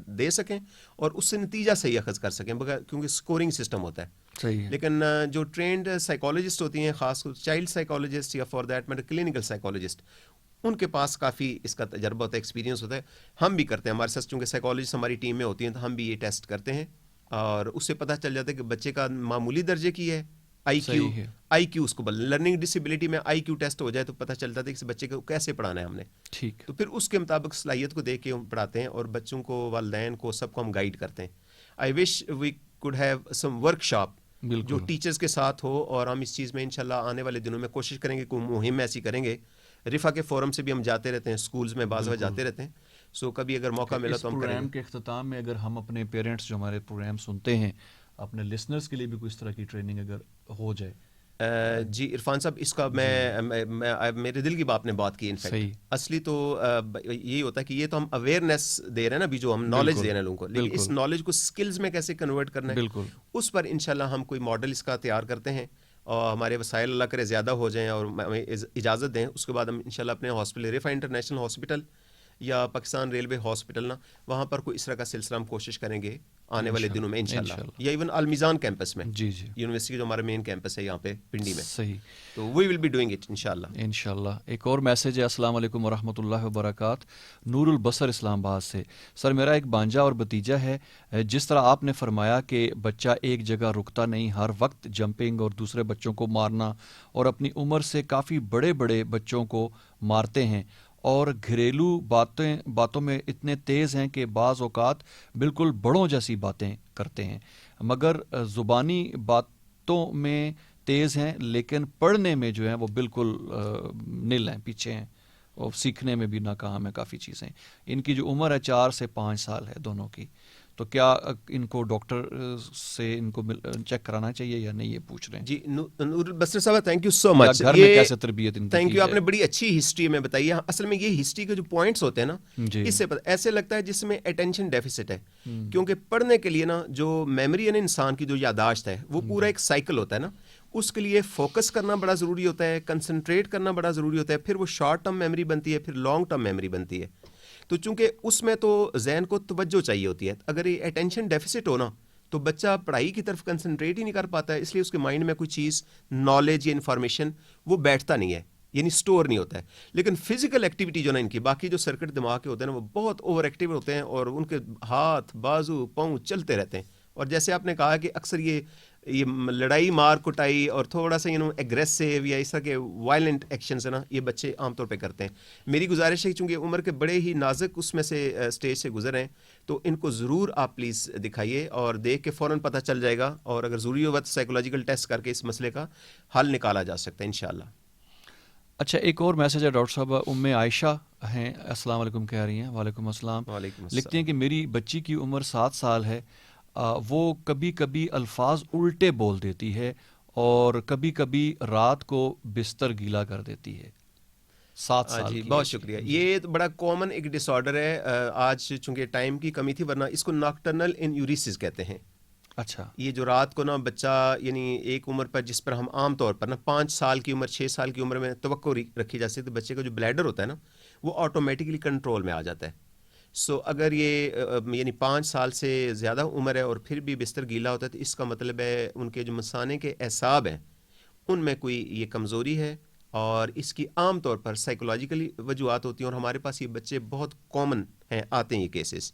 دے سکیں اور اس سے نتیجہ صحیح اخذ کر سکیں, کیونکہ اسکورنگ سسٹم ہوتا ہے. صحیح. لیکن جو ٹرینڈ سائیکالوجسٹ ہوتی ہیں, خاص طور چائلڈ سائیکالوجسٹ یا for that matter clinical psychologist, ان کے پاس کافی اس کا تجربہ ہوتا ہے, ایکسپیرینس ہوتا ہے. ہم بھی کرتے ہیں, ہمارے ساتھ چونکہ سائیکالوجسٹ ہماری ٹیم میں ہوتی ہیں, تو ہم بھی یہ ٹیسٹ کرتے ہیں, اور اس سے پتہ چل جاتا ہے کہ بچے کا معمولی درجے کی ہے آئی کیو اس کو لرننگ ڈسیبلٹی میں آئی کیو ٹیسٹ ہو جائے تو پتہ چلتا ہے کہ بچے کو کیسے پڑھانا ہے ہم نے. ٹھیک. تو پھر اس کے مطابق صلاحیت کو دیکھ کے ہم پڑھاتے ہیں, اور بچوں کو, والدین کو, سب کو ہم گائیڈ کرتے ہیں. I wish we could have some workshop جو ٹیچرز کے ساتھ ہو, اور ہم اس چیز میں انشاءاللہ آنے والے دنوں میں کوشش کریں گے, کوئی مہم ایسی کریں گے. رفا کے فورم سے بھی ہم جاتے رہتے ہیں, سکولز میں بعض وقت جاتے رہتے ہیں. سو کبھی اگر موقع ملا تو ہم کریں گے. پروگرام کے اختتام میں اگر ہم اپنے پیرنٹس جو ہمارے پروگرام سنتے ہیں, اپنے لسنرز کے لیے بھی کوئی اس طرح کی ٹریننگ اگر ہو جائے. جی عرفان صاحب, اس کا میں میرے دل کی بات نے بات کی. انفیکٹ اصلی تو یہی ہوتا ہے کہ یہ تو ہم اویئرنیس دے رہے ہیں نا, ابھی جو ہم نالج دے رہے ہیں لوگوں کو, لیکن اس نالج کو اسکلز میں کیسے کنورٹ کرنا ہے, اس پر انشاءاللہ ہم کوئی ماڈل اس کا تیار کرتے ہیں, اور ہمارے وسائل اللہ کرے زیادہ ہو جائیں اور ہمیں اجازت دیں. اس کے بعد ہم انشاءاللہ اپنے ہاسپٹل رفا انٹرنیشنل ہاسپٹل یا پاکستان ریلوے ہاسپٹل نا, وہاں پر کوئی اس طرح کا سلسلہ ہم کوشش کریں گے آنے والے دنوں میں انشاءاللہ، یا ایون المیزان کیمپس میں، جی جی یونیورسٹی کا جو ہمارا مین کیمپس ہے یہاں پہ پنڈی میں، صحیح، تو وی ول بی ڈوئنگ اٹ انشاءاللہ انشاءاللہ. ایک اور میسج ہے، السلام علیکم ورحمۃ اللہ وبرکاتہ، نور البصر اسلام آباد سے. سر میرا ایک بانجا اور بھتیجا ہے، جس طرح آپ نے فرمایا کہ بچہ ایک جگہ رکتا نہیں، ہر وقت جمپنگ اور دوسرے بچوں کو مارنا، اور اپنی عمر سے کافی بڑے بڑے بچوں کو مارتے ہیں، اور گھریلو باتوں میں اتنے تیز ہیں کہ بعض اوقات بالکل بڑوں جیسی باتیں کرتے ہیں، مگر زبانی باتوں میں تیز ہیں، لیکن پڑھنے میں جو ہیں وہ بالکل نل ہیں، پیچھے ہیں، اور سیکھنے میں بھی ناکام ہے کافی چیزیں. ان کی جو عمر ہے 4 سے 5 سال ہے دونوں کی، تو کیا ان کو ڈاکٹر سے ان کو چیک کرانا چاہیے یا نہیں، یہ پوچھ رہے ہیں. جی. نور البصر صاحب تھینک یو سو یا مچ. گھر میں کیسے تربیت ان کی تھینک کی یو، آپ جائے؟ نے بڑی اچھی ہسٹری میں بتائی ہے. اصل میں یہ ہسٹری کے جو پوائنٹس ہوتے ہیں نا، جی اس سے ایسے لگتا ہے جس میں اٹینشن ڈیفیسٹ ہے، کیونکہ پڑھنے کے لیے نا جو میموری ہے نا انسان کی، جو یادداشت ہے، وہ پورا ایک سائیکل ہوتا ہے نا. اس کے لیے فوکس کرنا بڑا ضروری ہوتا ہے، کنسنٹریٹ کرنا بڑا ضروری ہوتا ہے، پھر وہ شارٹ ٹرم میموری بنتی ہے، پھر لانگ ٹرم میموری بنتی ہے. تو چونکہ اس میں تو ذہن کو توجہ چاہیے ہوتی ہے، اگر یہ اٹینشن ڈیفیسٹ ہو نا تو بچہ پڑھائی کی طرف کنسنٹریٹ ہی نہیں کر پاتا ہے، اس لیے اس کے مائنڈ میں کوئی چیز، نالج یا انفارمیشن وہ بیٹھتا نہیں ہے، یعنی سٹور نہیں ہوتا ہے. لیکن فزیکل ایکٹیویٹی جو نا ان کی، باقی جو سرکٹ دماغ کے ہوتے ہیں نا، وہ بہت اوور ایکٹیو ہوتے ہیں، اور ان کے ہاتھ، بازو، پاؤں چلتے رہتے ہیں. اور جیسے آپ نے کہا کہ اکثر یہ لڑائی، مار کٹائی اور تھوڑا سا ایگریسیو یا اس طرح کے وائلنٹ ایکشنز ہیں نا، یہ بچے عام طور پہ کرتے ہیں. میری گزارش ہے کہ چونکہ عمر کے بڑے ہی نازک اس میں سے اسٹیج سے گزر ہیں، تو ان کو ضرور آپ پلیز دکھائیے، اور دیکھ کے فوراً پتہ چل جائے گا، اور اگر ضروری ہو تو سائیکولوجیکل ٹیسٹ کر کے اس مسئلے کا حل نکالا جا سکتا ہے انشاءاللہ. اچھا، ایک اور میسج ہے ڈاکٹر صاحب، عائشہ ہیں، السلام علیکم کہہ رہی ہیں. وعلیکم السلام. وعلیکم لکھتی ہیں السلام. کہ میری بچی کی عمر 7 سال ہے، وہ کبھی کبھی الفاظ الٹے بول دیتی ہے، اور کبھی کبھی رات کو بستر گیلا کر دیتی ہے. 7 سال جی کی بہت ہے شکریہ. جی. یہ تو بڑا کامن ایک ڈس آرڈر ہے. آج چونکہ ٹائم کی کمی تھی، ورنہ اس کو ناکٹرنل انیوریسس کہتے ہیں. اچھا. یہ جو رات کو نا بچہ، یعنی ایک عمر پر جس پر ہم عام طور پر نا 5 سال کی عمر، 6 سال کی عمر میں توقع رکھی جا سکتی ہے، بچے کا جو بلیڈر ہوتا ہے نا وہ آٹومیٹکلی کنٹرول میں آ جاتا ہے. سو اگر یہ یعنی 5 سال سے زیادہ عمر ہے اور پھر بھی بستر گیلا ہوتا ہے، تو اس کا مطلب ہے ان کے جو مثانے کے اعصاب ہیں ان میں کوئی یہ کمزوری ہے، اور اس کی عام طور پر سائیکولوجیکلی وجوہات ہوتی ہیں. اور ہمارے پاس یہ بچے بہت کامن ہیں، آتے ہیں یہ کیسز.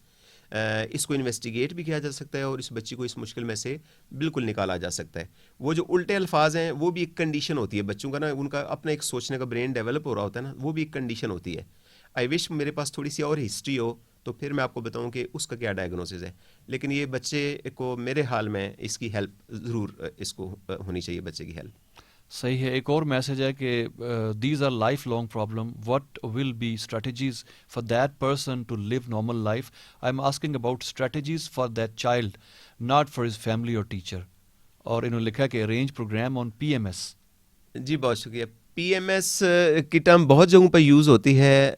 اس کو انویسٹیگیٹ بھی کیا جا سکتا ہے، اور اس بچی کو اس مشکل میں سے بالکل نکالا جا سکتا ہے. وہ جو الٹے الفاظ ہیں وہ بھی ایک کنڈیشن ہوتی ہے بچوں کا نا، ان کا اپنا ایک سوچنے کا برین ڈیولپ ہو رہا ہوتا ہے نا، وہ بھی ایک کنڈیشن ہوتی ہے. آئی وش میرے پاس تھوڑی سی اور ہسٹری ہو تو پھر میں آپ کو بتاؤں کہ اس کا کیا ڈائگنوسس ہے. لیکن یہ بچے کو میرے حال میں اس کی ہیلپ ضرور اس کو ہونی چاہیے، بچے کی ہیلپ. صحیح ہے. ایک اور میسج ہے کہ these are life long problem, what will be strategies for that person to live normal life. I am asking about strategies for that child, not for his family اور ٹیچر. اور انہوں نے لکھا کہ ارینج پروگرام آن PMS. جی بہت شکریہ. PMS کی ٹرم بہت جگہوں پہ یوز ہوتی ہے.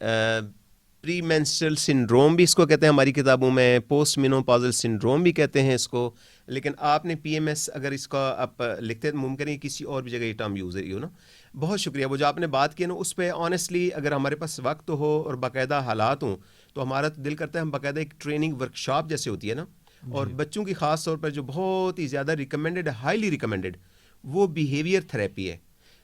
پری مینسٹرل سنڈروم بھی اس کو کہتے ہیں ہماری کتابوں میں، پوسٹ مینوپازل سنڈروم بھی کہتے ہیں اس کو. لیکن آپ نے PMS اگر اس کا آپ لکھتے ہیں، ممکن ہے کسی اور بھی جگہ یہ ٹرم یوز ہے نا. بہت شکریہ. وہ جو آپ نے بات کی نا اس پہ آنیسٹلی اگر ہمارے پاس وقت ہو اور باقاعدہ حالات ہوں تو ہمارا دل کرتا ہے ہم باقاعدہ ایک ٹریننگ ورکشاپ جیسے ہوتی ہے نا، اور بچوں کی خاص طور پر جو بہت ہی زیادہ ریکمینڈڈ، ہائیلی ریکمینڈڈ، وہ بیہیویئر تھراپی ہے.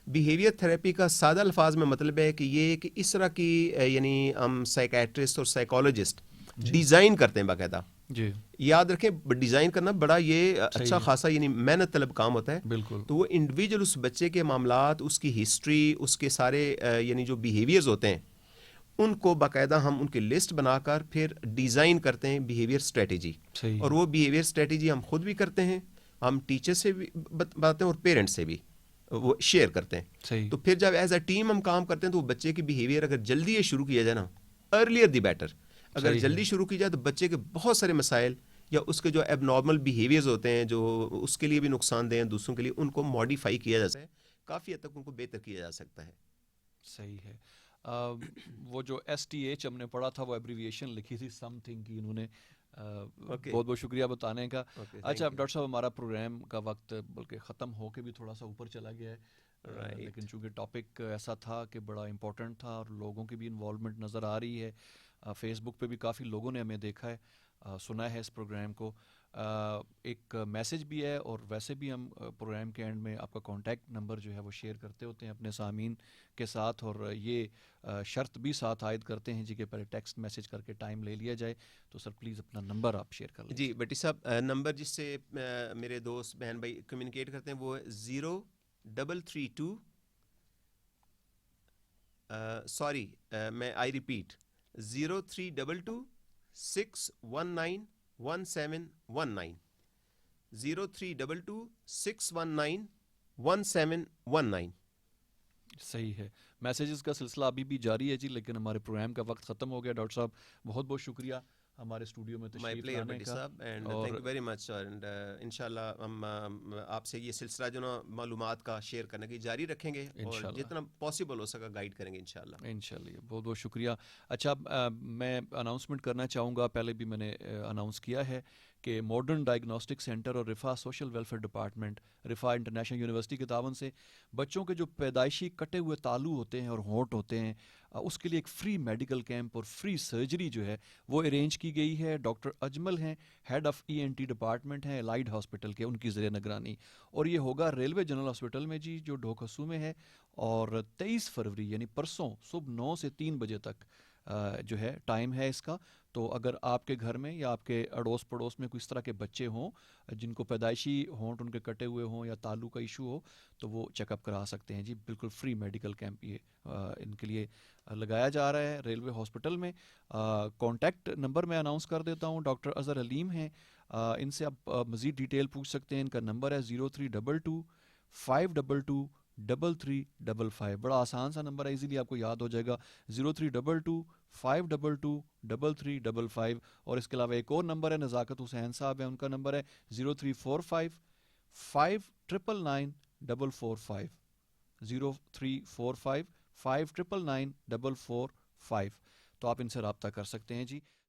بیہیویئر تھراپی کا سادہ الفاظ میں مطلب ہے کہ یہ کہ اس طرح کی یعنی ہم سائیکیٹرسٹ اور سائیکالوجسٹ ڈیزائن کرتے ہیں باقاعدہ. جی یاد رکھیں ڈیزائن کرنا بڑا یہ اچھا ہے. خاصا یعنی محنت طلب کام ہوتا ہے. بالکل. تو وہ انڈیویجول اس بچے کے معاملات، اس کی ہسٹری، اس کے سارے یعنی جو بیہیویئرز ہوتے ہیں ان کو باقاعدہ ہم ان کی لسٹ بنا کر پھر ڈیزائن کرتے ہیں بیہیویئر اسٹریٹجی. اور وہ بیہیویئر اسٹریٹجی ہم خود بھی کرتے ہیں، ہم ٹیچر سے بھی بتاتے ہیں، اور پیرنٹس سے بھی وہ شیئر کرتے ہیں. صحیح. تو پھر جب ایز اے ٹیم ہم کام کرتے ہیں تو وہ بچے کی بیہیویئر اگر جلدی یہ شروع کیا جائے نا، ارلیئر دی بیٹر، اگر جلدی شروع کی جائے تو بچے کے بہت سارے مسائل یا اس کے جو ایب نارمل بیہیویئرز ہوتے ہیں جو اس کے لیے بھی نقصان دہ ہیں دوسروں کے لیے، ان کو ماڈیفائی کیا جا سکتا ہے، کافی حد تک ان کو بہتر کیا جا سکتا ہے. صحیح ہے. وہ جو STH ہم نے پڑھا تھا، وہ ایبریویشن لکھی تھی سم تھنگ کی انہوں نے. بہت بہت شکریہ بتانے کا. اچھا اب ڈاکٹر صاحب ہمارا پروگرام کا وقت بلکہ ختم ہو کے بھی تھوڑا سا اوپر چلا گیا ہے، لیکن چونکہ ٹاپک ایسا تھا کہ بڑا امپورٹنٹ تھا اور لوگوں کی بھی انوالومنٹ نظر آ رہی ہے. فیس بک پہ بھی کافی لوگوں نے ہمیں دیکھا ہے، سنا ہے اس پروگرام کو. ایک میسج بھی ہے اور ویسے بھی ہم پروگرام کے اینڈ میں آپ کا کانٹیکٹ نمبر جو ہے وہ شیئر کرتے ہوتے ہیں اپنے سامعین کے ساتھ، اور یہ شرط بھی ساتھ عائد کرتے ہیں جی کہ پہلے ٹیکسٹ میسج کر کے ٹائم لے لیا جائے. تو سر پلیز اپنا نمبر آپ شیئر کر لیجیے. جی بٹی صاحب، نمبر جس سے میرے دوست بہن بھائی کمیونیکیٹ کرتے ہیں وہ 0332 سوری میں آئی ریپیٹ 0322 619 1719 0322 619 1719. صحیح ہے. میسیجز کا سلسلہ ابھی بھی جاری ہے جی، لیکن ہمارے پروگرام کا وقت ختم ہو گیا. ڈاکٹر صاحب بہت بہت شکریہ ہمارے اسٹوڈیو میں مائی تشریف پلیئر لانے بٹی کا. صاحب، اینڈ اور thank you very much, and انشاءاللہ ہم آپ سے یہ سلسلہ جو نا معلومات کا شیئر کرنے کی جاری رکھیں گے، اور انشاءاللہ جتنا پاسبل ہو سکا گائیڈ کریں گے انشاءاللہ. انشاءاللہ بہت بہت شکریہ. اچھا میں اناؤنسمنٹ کرنا چاہوں گا، پہلے بھی میں نے اناؤنس کیا ہے کہ ماڈرن ڈائگنوسٹک سینٹر اور Riphah social welfare department Riphah international university کے تعاون سے بچوں کے جو پیدائشی کٹے ہوئے تالو ہوتے ہیں اور ہونٹ ہوتے ہیں، اس کے لیے ایک فری میڈیکل کیمپ اور فری سرجری جو ہے وہ ارینج کی گئی ہے. ڈاکٹر اجمل ہیں، ہیڈ آف ENT ڈپارٹمنٹ ہیں الائڈ ہاسپٹل کے، ان کی زیر نگرانی، اور یہ ہوگا ریلوے جنرل ہاسپٹل میں جی جو ڈھوکھسو میں ہے. اور 23 فروری یعنی پرسوں صبح 9 سے 3 بجے تک جو ہے ٹائم ہے اس کا. تو اگر آپ کے گھر میں یا آپ کے اڑوس پڑوس میں کوئی اس طرح کے بچے ہوں جن کو پیدائشی ہونٹ ان کے کٹے ہوئے ہوں یا تالو کا ایشو ہو تو وہ چیک اپ کرا سکتے ہیں جی. بالکل فری میڈیکل کیمپ یہ ان کے لیے لگایا جا رہا ہے ریلوے ہاسپٹل میں. کانٹیکٹ نمبر میں اناؤنس کر دیتا ہوں، ڈاکٹر اظہر علیم ہیں، ان سے آپ مزید ڈیٹیل پوچھ سکتے ہیں. ان کا نمبر ہے 0322 522 3355. بڑا آسان سا نمبر ہے، ایزیلی آپ کو یاد ہو جائے گا، 0322 522 3355. اور اس کے علاوہ ایک اور نمبر ہے، نزاکت حسین صاحب ہے، ان کا نمبر ہے 0345 599 445 0345 599 445. تو آپ ان سے رابطہ کر سکتے ہیں جی.